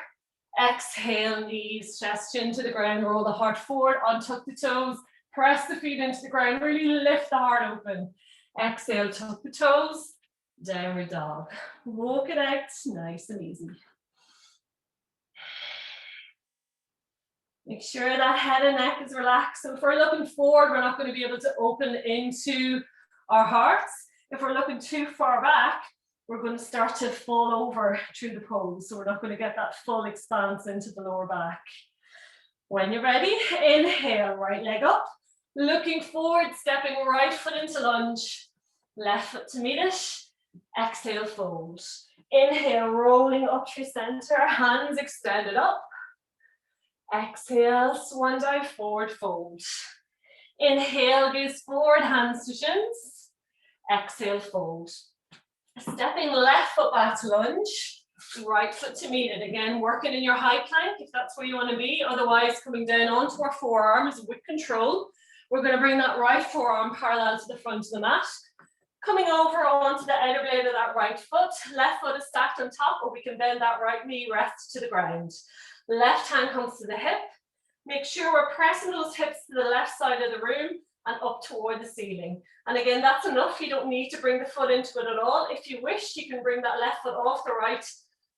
Exhale, knees, chest, chin to the ground. Roll the heart forward, untuck the toes. Press the feet into the ground. Really lift the heart open. Exhale, tuck the toes. Downward dog. Walk it out, nice and easy. Make sure that head and neck is relaxed. So if we're looking forward, we're not going to be able to open into our hearts. If we're looking too far back, we're going to start to fall over through the pose. So we're not going to get that full expanse into the lower back. When you're ready, inhale, right leg up. Looking forward, stepping right foot into lunge. Left foot to meet it. Exhale, fold. Inhale, rolling up through center, hands extended up. Exhale, swan dive, forward fold. Inhale, gaze forward, hands to shins. Exhale, fold. Stepping left foot back to lunge. Right foot to meet it. Again, working in your high plank if that's where you want to be. Otherwise, coming down onto our forearms with control. We're going to bring that right forearm parallel to the front of the mat. Coming over onto the outer blade of that right foot. Left foot is stacked on top, or we can bend that right knee, rest to the ground. Left hand comes to the hip. Make sure we're pressing those hips to the left side of the room and up toward the ceiling. And again, that's enough. You don't need to bring the foot into it at all. If you wish, you can bring that left foot off the right,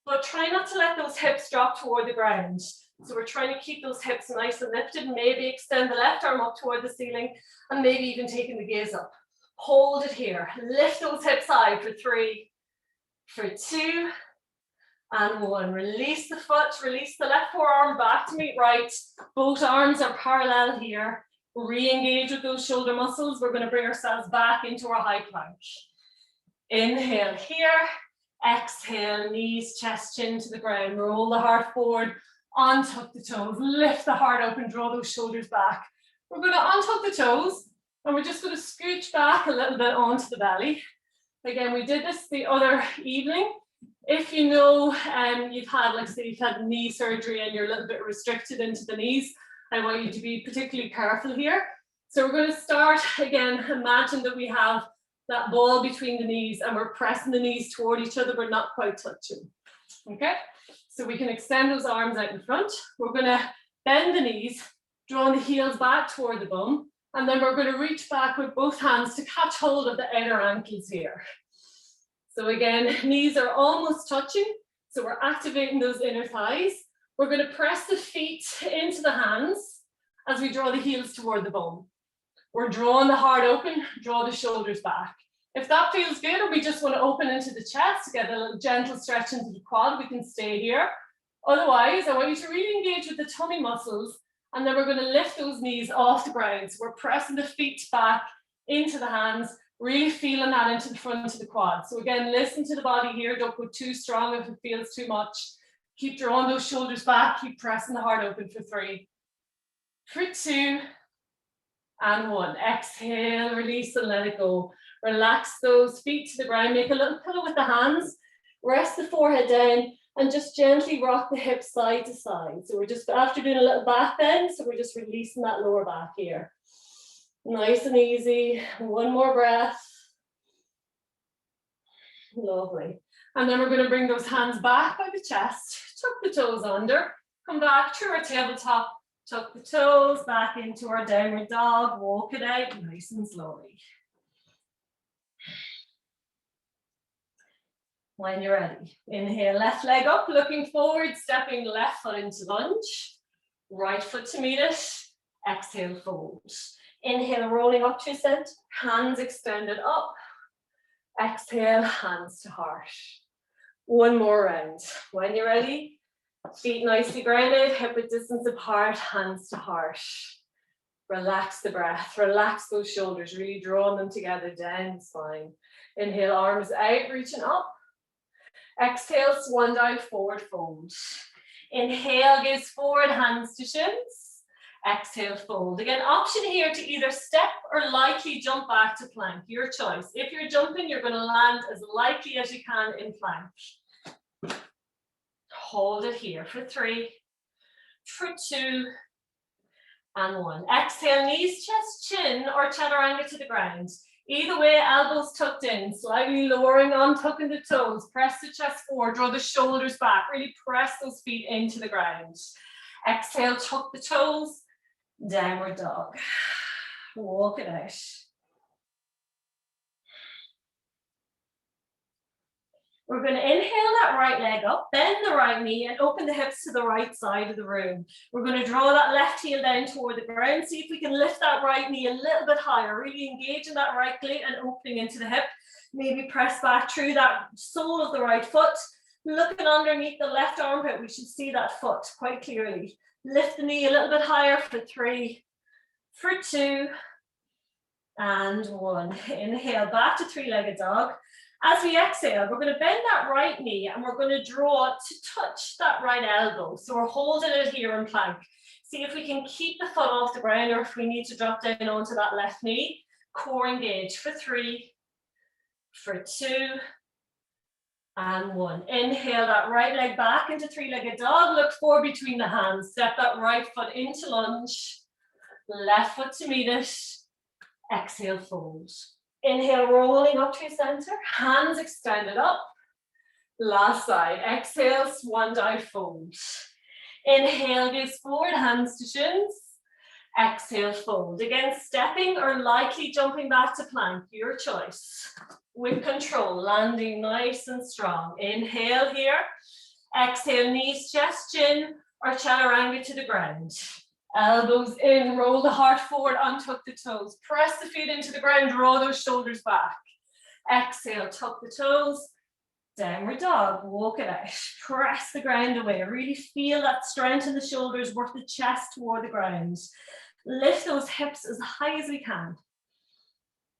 but try not to let those hips drop toward the ground. So we're trying to keep those hips nice and lifted. Maybe extend the left arm up toward the ceiling, and maybe even taking the gaze up. Hold it here. Lift those hips high for 3, for 2, and 1. Release the foot, release the left forearm back to meet right. Both arms are parallel here. Re-engage with those shoulder muscles. We're going to bring ourselves back into our high plank. Inhale here. Exhale, knees, chest, chin to the ground. Roll the heart forward. Untuck the toes. Lift the heart open. Draw those shoulders back. We're going to untuck the toes. And we're just going to scooch back a little bit onto the belly. Again, we did this the other evening. If you know you've had, like say you've had knee surgery and you're a little bit restricted into the knees, I want you to be particularly careful here. So we're going to start, again, imagine that we have that ball between the knees and we're pressing the knees toward each other, but not quite touching. Okay, so we can extend those arms out in front. We're going to bend the knees, drawing the heels back toward the bum, and then we're going to reach back with both hands to catch hold of the outer ankles here. So again, knees are almost touching, so we're activating those inner thighs. We're going to press the feet into the hands as we draw the heels toward the bum. We're drawing the heart open, draw the shoulders back. If that feels good, or we just want to open into the chest to get a little gentle stretch into the quad, we can stay here. Otherwise, I want you to really engage with the tummy muscles, and then we're going to lift those knees off the ground. So we're pressing the feet back into the hands, really feeling that into the front of the quad. So again, listen to the body here. Don't go too strong if it feels too much. Keep drawing those shoulders back. Keep pressing the heart open for 3, for 2, and 1. Exhale, release and let it go. Relax those feet to the ground. Make a little pillow with the hands. Rest the forehead down and just gently rock the hips side to side. So we're just after doing a little back bend, so we're just releasing that lower back here. Nice and easy. One more breath. Lovely. And then we're going to bring those hands back by the chest. Tuck the toes under. Come back through our tabletop. Tuck the toes back into our downward dog. Walk it out nice and slowly. When you're ready, inhale, left leg up, looking forward, stepping left foot into lunge. Right foot to meet it. Exhale, fold. Inhale, rolling up to center. Hands extended up. Exhale, hands to heart. One more round. When you're ready, feet nicely grounded, hip width distance apart, hands to heart. Relax the breath, relax those shoulders, really drawing them together down the spine. Inhale, arms out, reaching up. Exhale, swan dive, forward fold. Inhale, gaze forward, hands to shins. Exhale, fold. Again, option here to either step or lightly jump back to plank, your choice. If you're jumping, you're going to land as lightly as you can in plank. Hold it here for 3, for 2, and 1. Exhale, knees, chest, chin, or chaturanga to the ground. Either way, elbows tucked in, slightly lowering on, tucking the toes, press the chest forward, draw the shoulders back, really press those feet into the ground. Exhale, tuck the toes, downward dog. Walk it out. We're going to inhale that right leg up, bend the right knee and open the hips to the right side of the room. We're going to draw that left heel down toward the ground. See if we can lift that right knee a little bit higher, really engage in that right glute and opening into the hip. Maybe press back through that sole of the right foot. Looking underneath the left armpit, we should see that foot quite clearly. Lift the knee a little bit higher for 3, for 2, and 1. Inhale, back to 3-legged dog. As we exhale, we're going to bend that right knee and we're going to draw to touch that right elbow. So we're holding it here in plank. See if we can keep the foot off the ground or if we need to drop down onto that left knee. Core engage for 3, for 2, and 1. Inhale that right leg back into 3-legged dog. Look forward between the hands. Step that right foot into lunge. Left foot to meet it. Exhale, fold. Inhale, rolling up to center, hands extended up. Last side, exhale, swan dive, fold. Inhale, gaze forward, hands to shins. Exhale, fold. Again, stepping or lightly jumping back to plank, your choice. With control, landing nice and strong. Inhale here. Exhale, knees, chest, chin, or chaturanga to the ground. Elbows in, roll the heart forward, untuck the toes. Press the feet into the ground, draw those shoulders back. Exhale, tuck the toes. Downward dog, walk it out. Press the ground away. Really feel that strength in the shoulders, work the chest toward the ground. Lift those hips as high as we can.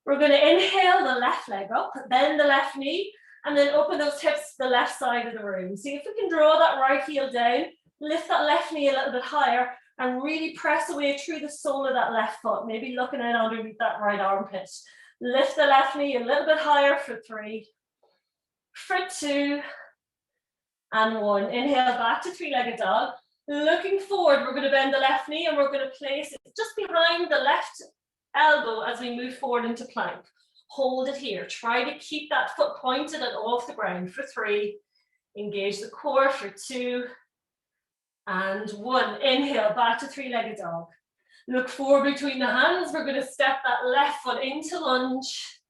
We're going to inhale the left leg up, bend the left knee, and then open those hips to the left side of the room. See if we can draw that right heel down, lift that left knee a little bit higher, and really press away through the sole of that left foot, maybe looking out underneath that right armpit. Lift the left knee a little bit higher for 3, for 2, and 1. Inhale back to 3-legged dog. Looking forward, we're going to bend the left knee and we're going to place it just behind the left elbow as we move forward into plank. Hold it here. Try to keep that foot pointed and off the ground for 3. Engage the core for 2, and 1. Inhale, back to 3-legged dog. Look forward between the hands. We're going to step that left foot into lunge.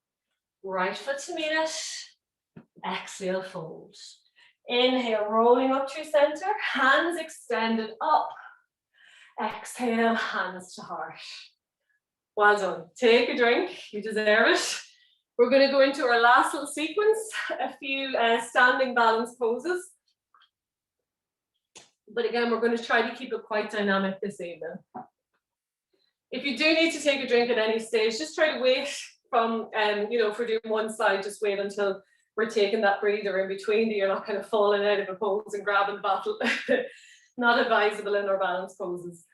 Right foot to meet it. Exhale, fold. Inhale, rolling up through center. Hands extended up. Exhale, hands to heart. Well done. Take a drink. You deserve it. We're going to go into our last little sequence, a few standing balance poses. But again, we're going to try to keep it quite dynamic this evening. If you do need to take a drink at any stage, just try to wait from, you know, if we're doing one side, just wait until we're taking that breather in between, that you're not kind of falling out of a pose and grabbing the bottle. Not advisable in our balance poses.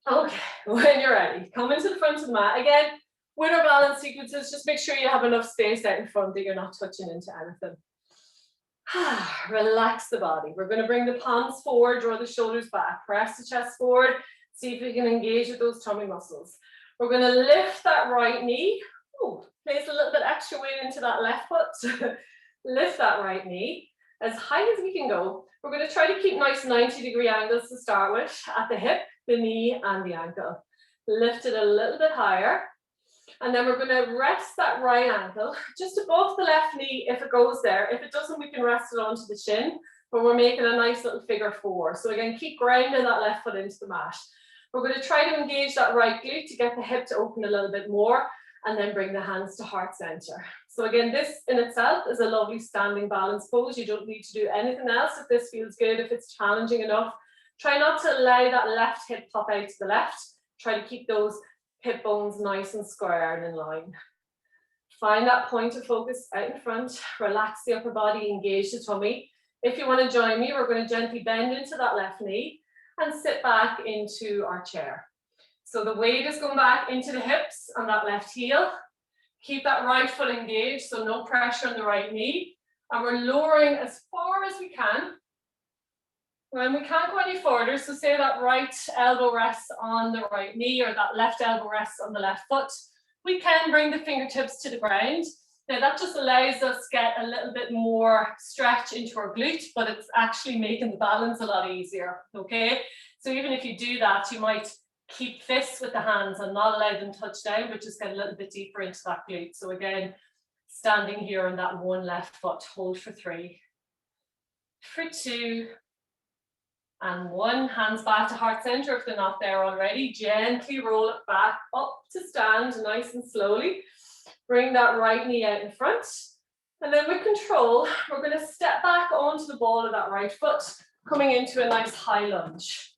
Okay, when you're ready, come into the front of the mat. Again, with our balance sequences, just make sure you have enough space out in front that you're not touching into anything. Relax the body. We're going to bring the palms forward, draw the shoulders back, press the chest forward, see if we can engage with those tummy muscles. We're going to lift that right knee. Ooh, place a little bit extra weight into that left foot. Lift that right knee as high as we can go. We're going to try to keep nice 90-degree angles to start with at the hip, the knee, and the ankle. Lift it a little bit higher. And then we're going to rest that right ankle just above the left knee if it goes there. If it doesn't, we can rest it onto the shin, but we're making a nice little figure four. So again, keep grounding that left foot into the mat. We're going to try to engage that right glute to get the hip to open a little bit more, and then bring the hands to heart center. So again, this in itself is a lovely standing balance pose. You don't need to do anything else if this feels good, if it's challenging enough. Try not to allow that left hip pop out to the left. Try to keep those hip bones nice and square and in line. Find that point of focus out in front. Relax the upper body, engage the tummy. If you want to join me, we're going to gently bend into that left knee and sit back into our chair. So the weight is going back into the hips and that left heel. Keep that right foot engaged, so no pressure on the right knee. And we're lowering as far as we can. When we can't go any further, so say that right elbow rests on the right knee or that left elbow rests on the left foot, we can bring the fingertips to the ground. Now that just allows us to get a little bit more stretch into our glute, but it's actually making the balance a lot easier, okay? So even if you do that, you might keep fists with the hands and not allow them to touch down, but just get a little bit deeper into that glute. So again, standing here on that one left foot, hold for 3, for 2, and 1. Hands back to heart center if they're not there already. Gently roll it back up to stand, nice and slowly. Bring that right knee out in front. And then with control, we're going to step back onto the ball of that right foot, coming into a nice high lunge.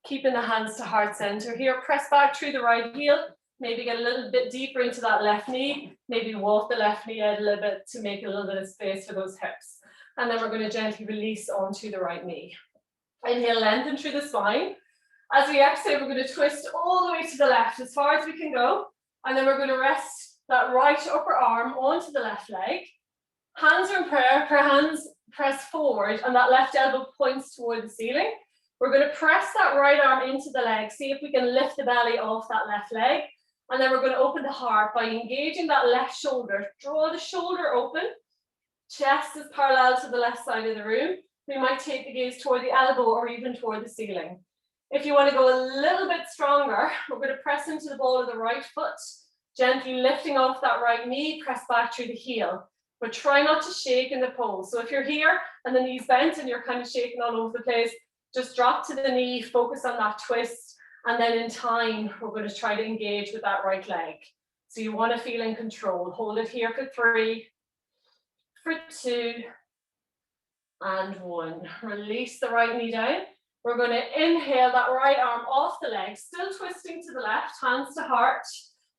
Keeping the hands to heart center here. Press back through the right heel. Maybe get a little bit deeper into that left knee. Maybe walk the left knee out a little bit to make a little bit of space for those hips. And then we're going to gently release onto the right knee. Inhale, lengthen through the spine. As we exhale, we're going to twist all the way to the left as far as we can go. And then we're going to rest that right upper arm onto the left leg. Hands are in prayer, hands press forward, and that left elbow points toward the ceiling. We're going to press that right arm into the leg. See if we can lift the belly off that left leg. And then we're going to open the heart by engaging that left shoulder. Draw the shoulder open. Chest is parallel to the left side of the room. We might take the gaze toward the elbow or even toward the ceiling. If you want to go a little bit stronger, we're going to press into the ball of the right foot, gently lifting off that right knee, press back through the heel. But try not to shake in the pose. So if you're here and the knee's bent and you're kind of shaking all over the place, just drop to the knee, focus on that twist, and then in time, we're going to try to engage with that right leg. So you want to feel in control. Hold it here for 3, for 2, and 1. Release the right knee down. We're going to inhale that right arm off the leg, still twisting to the left, hands to heart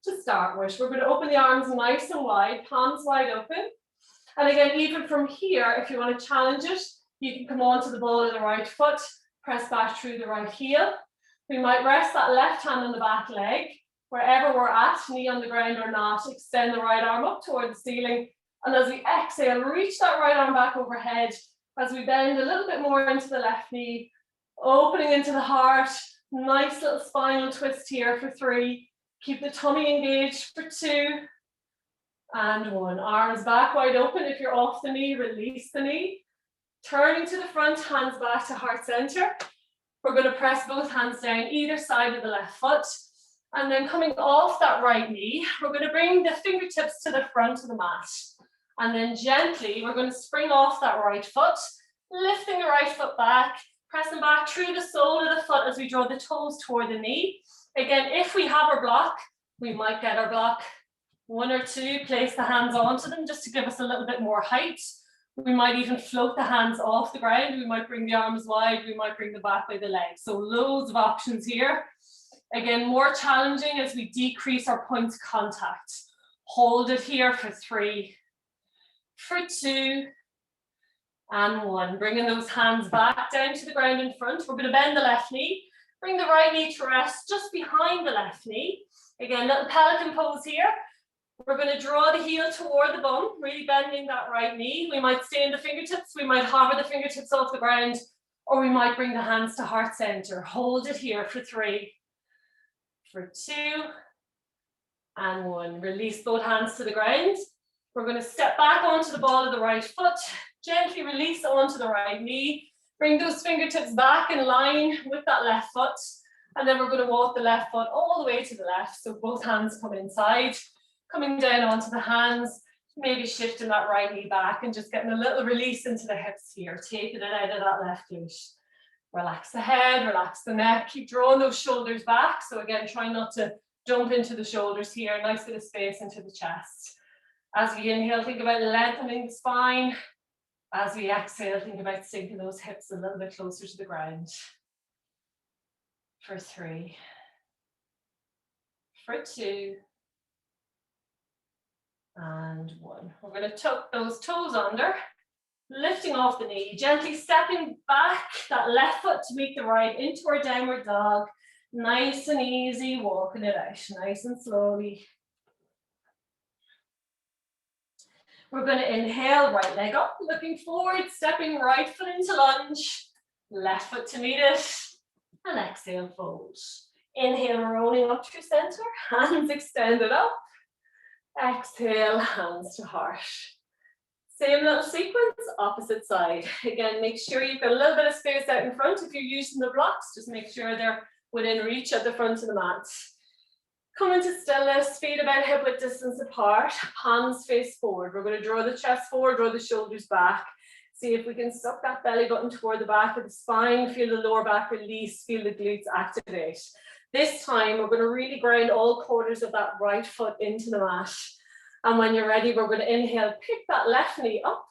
to start with. We're going to open the arms nice and wide, palms wide open. And again, even from here, if you want to challenge it, you can come onto the ball of the right foot, press back through the right heel. We might rest that left hand on the back leg, wherever we're at, knee on the ground or not, extend the right arm up toward the ceiling. And as we exhale, reach that right arm back overhead as we bend a little bit more into the left knee, opening into the heart. Nice little spinal twist here for 3. Keep the tummy engaged for 2, and 1. Arms back wide open. If you're off the knee, release the knee. Turning to the front, hands back to heart center. We're going to press both hands down either side of the left foot. And then coming off that right knee, we're going to bring the fingertips to the front of the mat. And then gently, we're going to spring off that right foot, lifting the right foot back, pressing back through the sole of the foot as we draw the toes toward the knee. Again, if we have our block, we might get our block 1 or 2, place the hands onto them just to give us a little bit more height. We might even float the hands off the ground. We might bring the arms wide. We might bring them back by the legs. So loads of options here. Again, more challenging as we decrease our points of contact. Hold it here for 3, for 2, and 1. Bringing those hands back down to the ground in front. We're going to bend the left knee. Bring the right knee to rest just behind the left knee. Again, little pelican pose here. We're going to draw the heel toward the bum, really bending that right knee. We might stay in the fingertips. We might hover the fingertips off the ground, or we might bring the hands to heart center. Hold it here for 3, for 2, and 1. Release both hands to the ground. We're going to step back onto the ball of the right foot. Gently release onto the right knee. Bring those fingertips back in line with that left foot. And then we're going to walk the left foot all the way to the left. So both hands come inside, coming down onto the hands, maybe shifting that right knee back and just getting a little release into the hips here, taking it out of that left glute. Relax the head, relax the neck, keep drawing those shoulders back. So again, try not to jump into the shoulders here, nice bit of space into the chest. As we inhale, think about lengthening the spine. As we exhale, think about sinking those hips a little bit closer to the ground. For 3, for 2, and 1. We're going to tuck those toes under, lifting off the knee, gently stepping back that left foot to meet the right into our downward dog. Nice and easy, walking it out, nice and slowly. We're going to inhale, right leg up, looking forward, stepping right foot into lunge, left foot to meet it, and exhale, fold. Inhale, rolling up through center, hands extended up. Exhale, hands to heart. Same little sequence, opposite side. Again, make sure you've got a little bit of space out in front. If you're using the blocks, just make sure they're within reach at the front of the mat. Come into stillness, feet about hip width distance apart, palms face forward. We're going to draw the chest forward, draw the shoulders back. See if we can suck that belly button toward the back of the spine, feel the lower back release, feel the glutes activate. This time, we're going to really ground all quarters of that right foot into the mat. And when you're ready, we're going to inhale, pick that left knee up.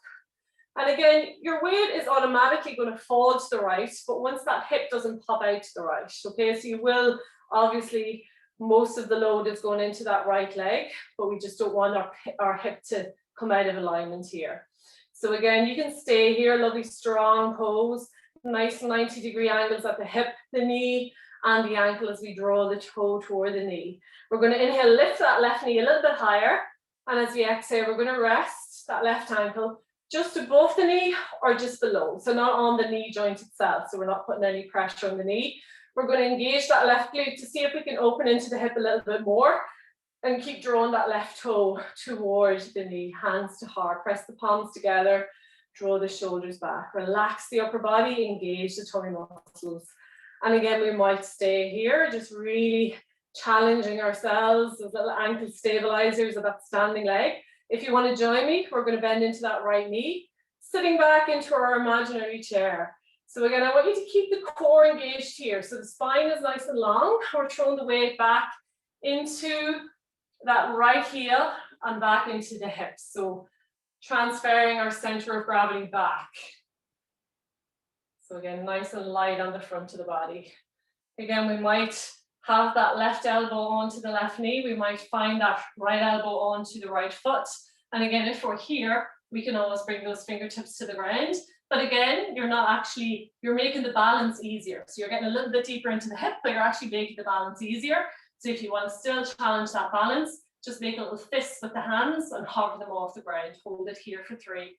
And again, your weight is automatically going to fall to the right, but once that hip doesn't pop out to the right, okay? So you will, obviously, most of the load is going into that right leg, but we just don't want our hip to come out of alignment here. So again, you can stay here, lovely strong pose, nice 90-degree angles at the hip, the knee, and the ankle as we draw the toe toward the knee. We're going to inhale, lift that left knee a little bit higher, and as we exhale, we're going to rest that left ankle just above the knee or just below, so not on the knee joint itself, so we're not putting any pressure on the knee. We're going to engage that left glute to see if we can open into the hip a little bit more and keep drawing that left toe towards the knee, hands to heart. Press the palms together, draw the shoulders back. Relax the upper body, engage the tummy muscles. And again, we might stay here, just really challenging ourselves, those little ankle stabilizers of that standing leg. If you want to join me, we're going to bend into that right knee, sitting back into our imaginary chair. So again, I want you to keep the core engaged here. So the spine is nice and long. We're throwing the weight back into that right heel and back into the hips. So transferring our center of gravity back. So again, nice and light on the front of the body. Again, we might have that left elbow onto the left knee. We might find that right elbow onto the right foot. And again, if we're here, we can always bring those fingertips to the ground. But again, you're making the balance easier. So you're getting a little bit deeper into the hip, but you're actually making the balance easier. So if you want to still challenge that balance, just make a little fist with the hands and hover them off the ground. Hold it here for 3,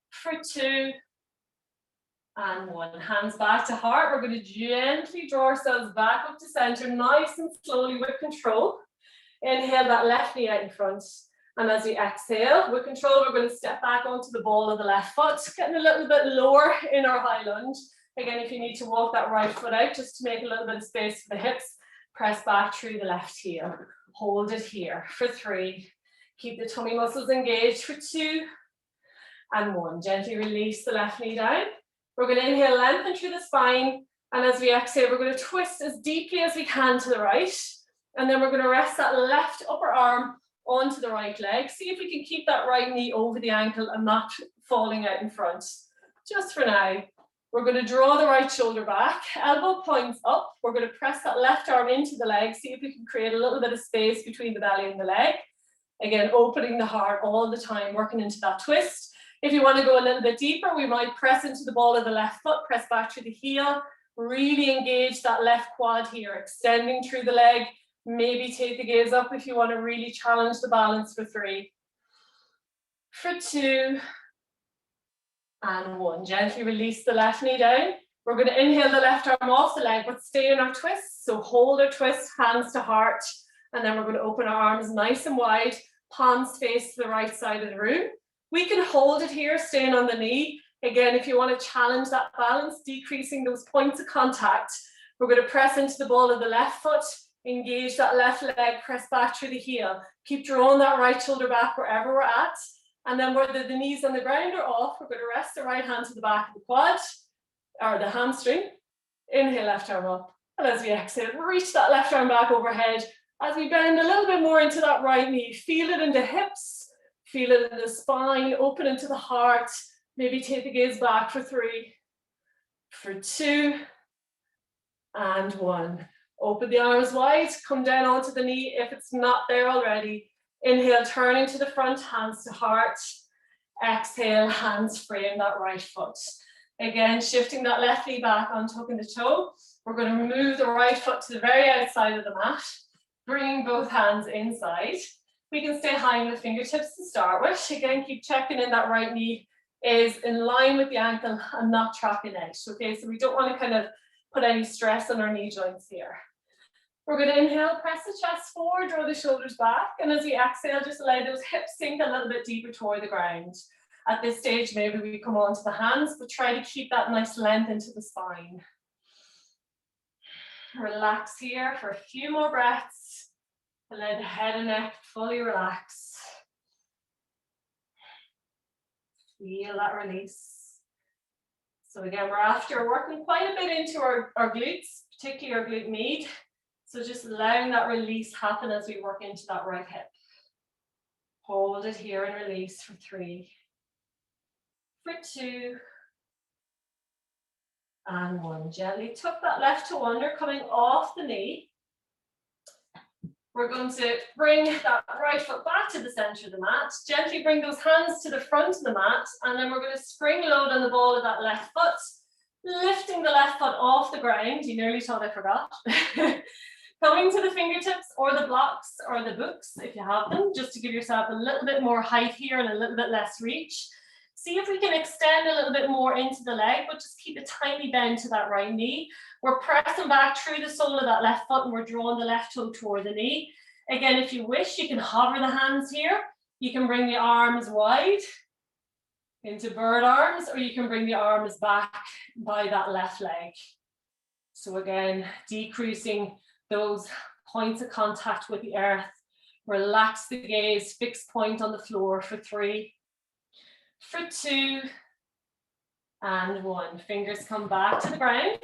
for 2, and 1. Hands back to heart. We're going to gently draw ourselves back up to center, nice and slowly with control. Inhale that left knee out in front. And as we exhale, with control, we're going to step back onto the ball of the left foot, getting a little bit lower in our high lunge. Again, if you need to walk that right foot out, just to make a little bit of space for the hips, press back through the left heel. Hold it here for 3. Keep the tummy muscles engaged for 2, and 1. Gently release the left knee down. We're going to inhale, lengthen through the spine. And as we exhale, we're going to twist as deeply as we can to the right. And then we're going to rest that left upper arm onto the right leg. See if we can keep that right knee over the ankle and not falling out in front. Just for now. We're going to draw the right shoulder back, elbow points up. We're going to press that left arm into the leg. See if we can create a little bit of space between the belly and the leg. Again, opening the heart all the time, working into that twist. If you want to go a little bit deeper, we might press into the ball of the left foot, press back through the heel, really engage that left quad here, extending through the leg. Maybe take the gaze up if you want to really challenge the balance for 3. For 2. And 1. Gently release the left knee down. We're going to inhale the left arm off the leg, but stay in our twist. So hold our twist, hands to heart. And then we're going to open our arms nice and wide, palms face to the right side of the room. We can hold it here, staying on the knee. Again, if you want to challenge that balance, decreasing those points of contact, we're going to press into the ball of the left foot, engage that left leg, press back through the heel. Keep drawing that right shoulder back wherever we're at. And then whether the knees on the ground or off, we're going to rest the right hand to the back of the quad, or the hamstring. Inhale, left arm up. And as we exhale, reach that left arm back overhead. As we bend a little bit more into that right knee, feel it in the hips, feel it in the spine, open into the heart. Maybe take the gaze back for 3, for 2, and 1. Open the arms wide, come down onto the knee if it's not there already. Inhale, turning to the front, hands to heart. Exhale, hands frame that right foot. Again, shifting that left knee back, untucking the toe. We're going to move the right foot to the very outside of the mat, bringing both hands inside. We can stay high in the fingertips to start with. Again, keep checking in that right knee is in line with the ankle and not tracking out. Okay, so we don't want to kind of put any stress on our knee joints here. We're going to inhale, press the chest forward, draw the shoulders back, and as we exhale, just allow those hips sink a little bit deeper toward the ground. At this stage, maybe we come onto the hands, but try to keep that nice length into the spine. Relax here for a few more breaths. Allow the head and neck fully relax. Feel that release. So again, we're after working quite a bit into our glutes, particularly our glute med. So just allowing that release happen as we work into that right hip. Hold it here and release for 3, for 2, and 1. Gently tuck that left toe under, coming off the knee. We're going to bring that right foot back to the center of the mat. Gently bring those hands to the front of the mat, and then we're going to spring load on the ball of that left foot, lifting the left foot off the ground. You nearly thought I forgot. Coming to the fingertips or the blocks or the books, if you have them, just to give yourself a little bit more height here and a little bit less reach. See if we can extend a little bit more into the leg, but just keep a tiny bend to that right knee. We're pressing back through the sole of that left foot and we're drawing the left toe toward the knee. Again, if you wish, you can hover the hands here. You can bring the arms wide into bird arms, or you can bring the arms back by that left leg. So again, decreasing those points of contact with the earth. Relax the gaze, fixed point on the floor for 3, for 2, and 1. Fingers come back to the ground.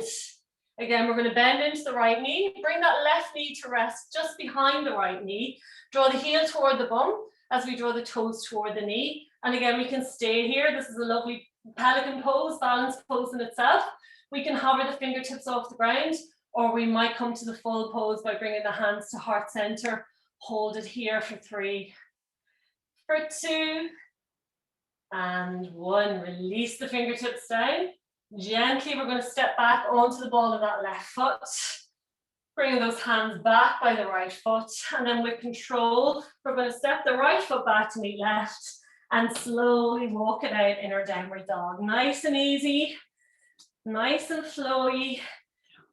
Again, we're going to bend into the right knee. Bring that left knee to rest just behind the right knee. Draw the heel toward the bum as we draw the toes toward the knee. And again, we can stay here. This is a lovely pelican pose, balance pose in itself. We can hover the fingertips off the ground, or we might come to the full pose by bringing the hands to heart center. Hold it here for 3, for 2, and 1. Release the fingertips down. Gently, we're going to step back onto the ball of that left foot. Bringing those hands back by the right foot. And then with control, we're going to step the right foot back to meet left and slowly walk it out in our downward dog. Nice and easy, nice and flowy.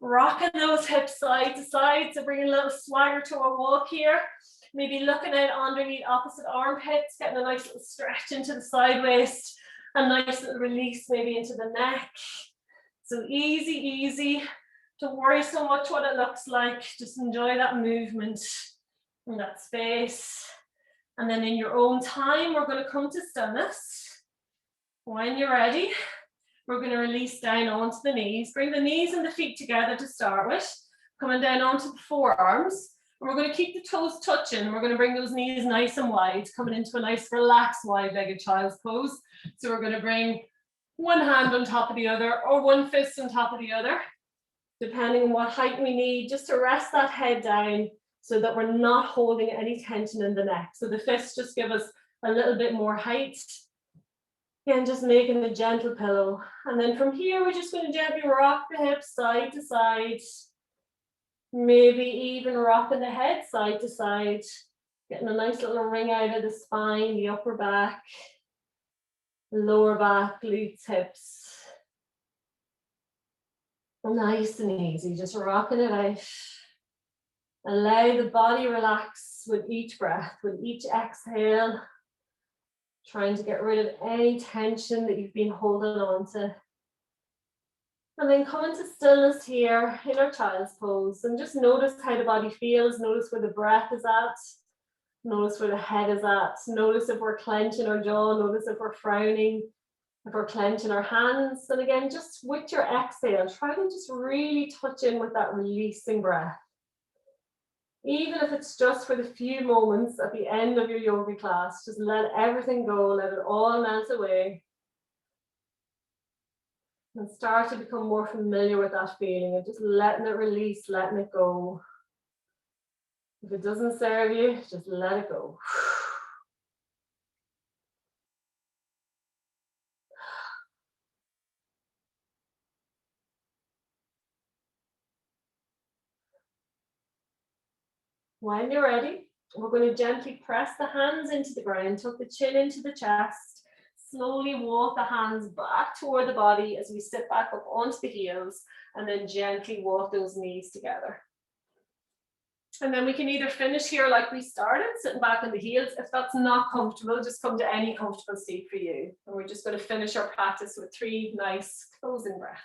Rocking those hips side to side, so bringing a little swagger to our walk here. Maybe looking out underneath opposite armpits, getting a nice little stretch into the side waist. A nice little release maybe into the neck. So easy, easy. Don't worry so much what it looks like. Just enjoy that movement in that space. And then in your own time, we're going to come to stillness. When you're ready, we're going to release down onto the knees. Bring the knees and the feet together to start with. Coming down onto the forearms. And we're going to keep the toes touching. We're going to bring those knees nice and wide, coming into a nice relaxed wide-legged child's pose. So we're going to bring one hand on top of the other or one fist on top of the other, depending on what height we need, just to rest that head down so that we're not holding any tension in the neck. So the fists just give us a little bit more height. Again, just making a gentle pillow. And then from here, we're just going to gently rock the hips side to side. Maybe even rocking the head side to side. Getting a nice little ring out of the spine, the upper back, lower back, glutes, hips. Nice and easy, just rocking it out. Allow the body relax with each breath, with each exhale. Trying to get rid of any tension that you've been holding on to. And then come into stillness here in our child's pose. And just notice how the body feels. Notice where the breath is at. Notice where the head is at. Notice if we're clenching our jaw. Notice if we're frowning. If we're clenching our hands. And again, just with your exhale, try to just really touch in with that releasing breath. Even if it's just for the few moments at the end of your yoga class, just let everything go, let it all melt away. And start to become more familiar with that feeling of just letting it release, letting it go. If it doesn't serve you, just let it go. When you're ready, we're going to gently press the hands into the ground, tuck the chin into the chest, slowly walk the hands back toward the body as we sit back up onto the heels, and then gently walk those knees together. And then we can either finish here like we started, sitting back on the heels. If that's not comfortable, just come to any comfortable seat for you. And we're just going to finish our practice with 3 nice closing breaths.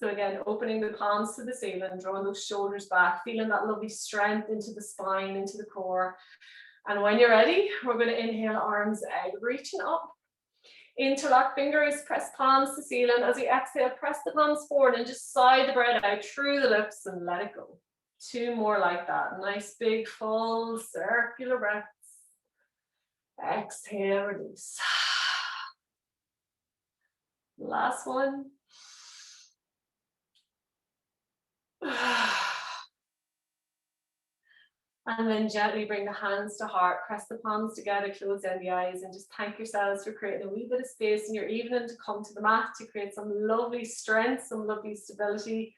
So again, opening the palms to the ceiling, drawing those shoulders back, feeling that lovely strength into the spine, into the core. And when you're ready, we're going to inhale, arms out, reaching up. Interlock fingers, press palms to ceiling. As you exhale, press the palms forward and just sigh the breath out through the lips and let it go. 2 more like that. Nice, big, full, circular breaths. Exhale, release. Last one. And then gently bring the hands to heart, press the palms together, close down the eyes, and just thank yourselves for creating a wee bit of space in your evening to come to the mat to create some lovely strength, some lovely stability,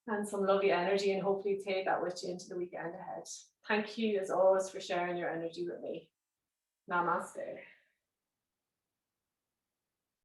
and some lovely energy, and hopefully take that with you into the weekend ahead. Thank you as always for sharing your energy with me. Namaste.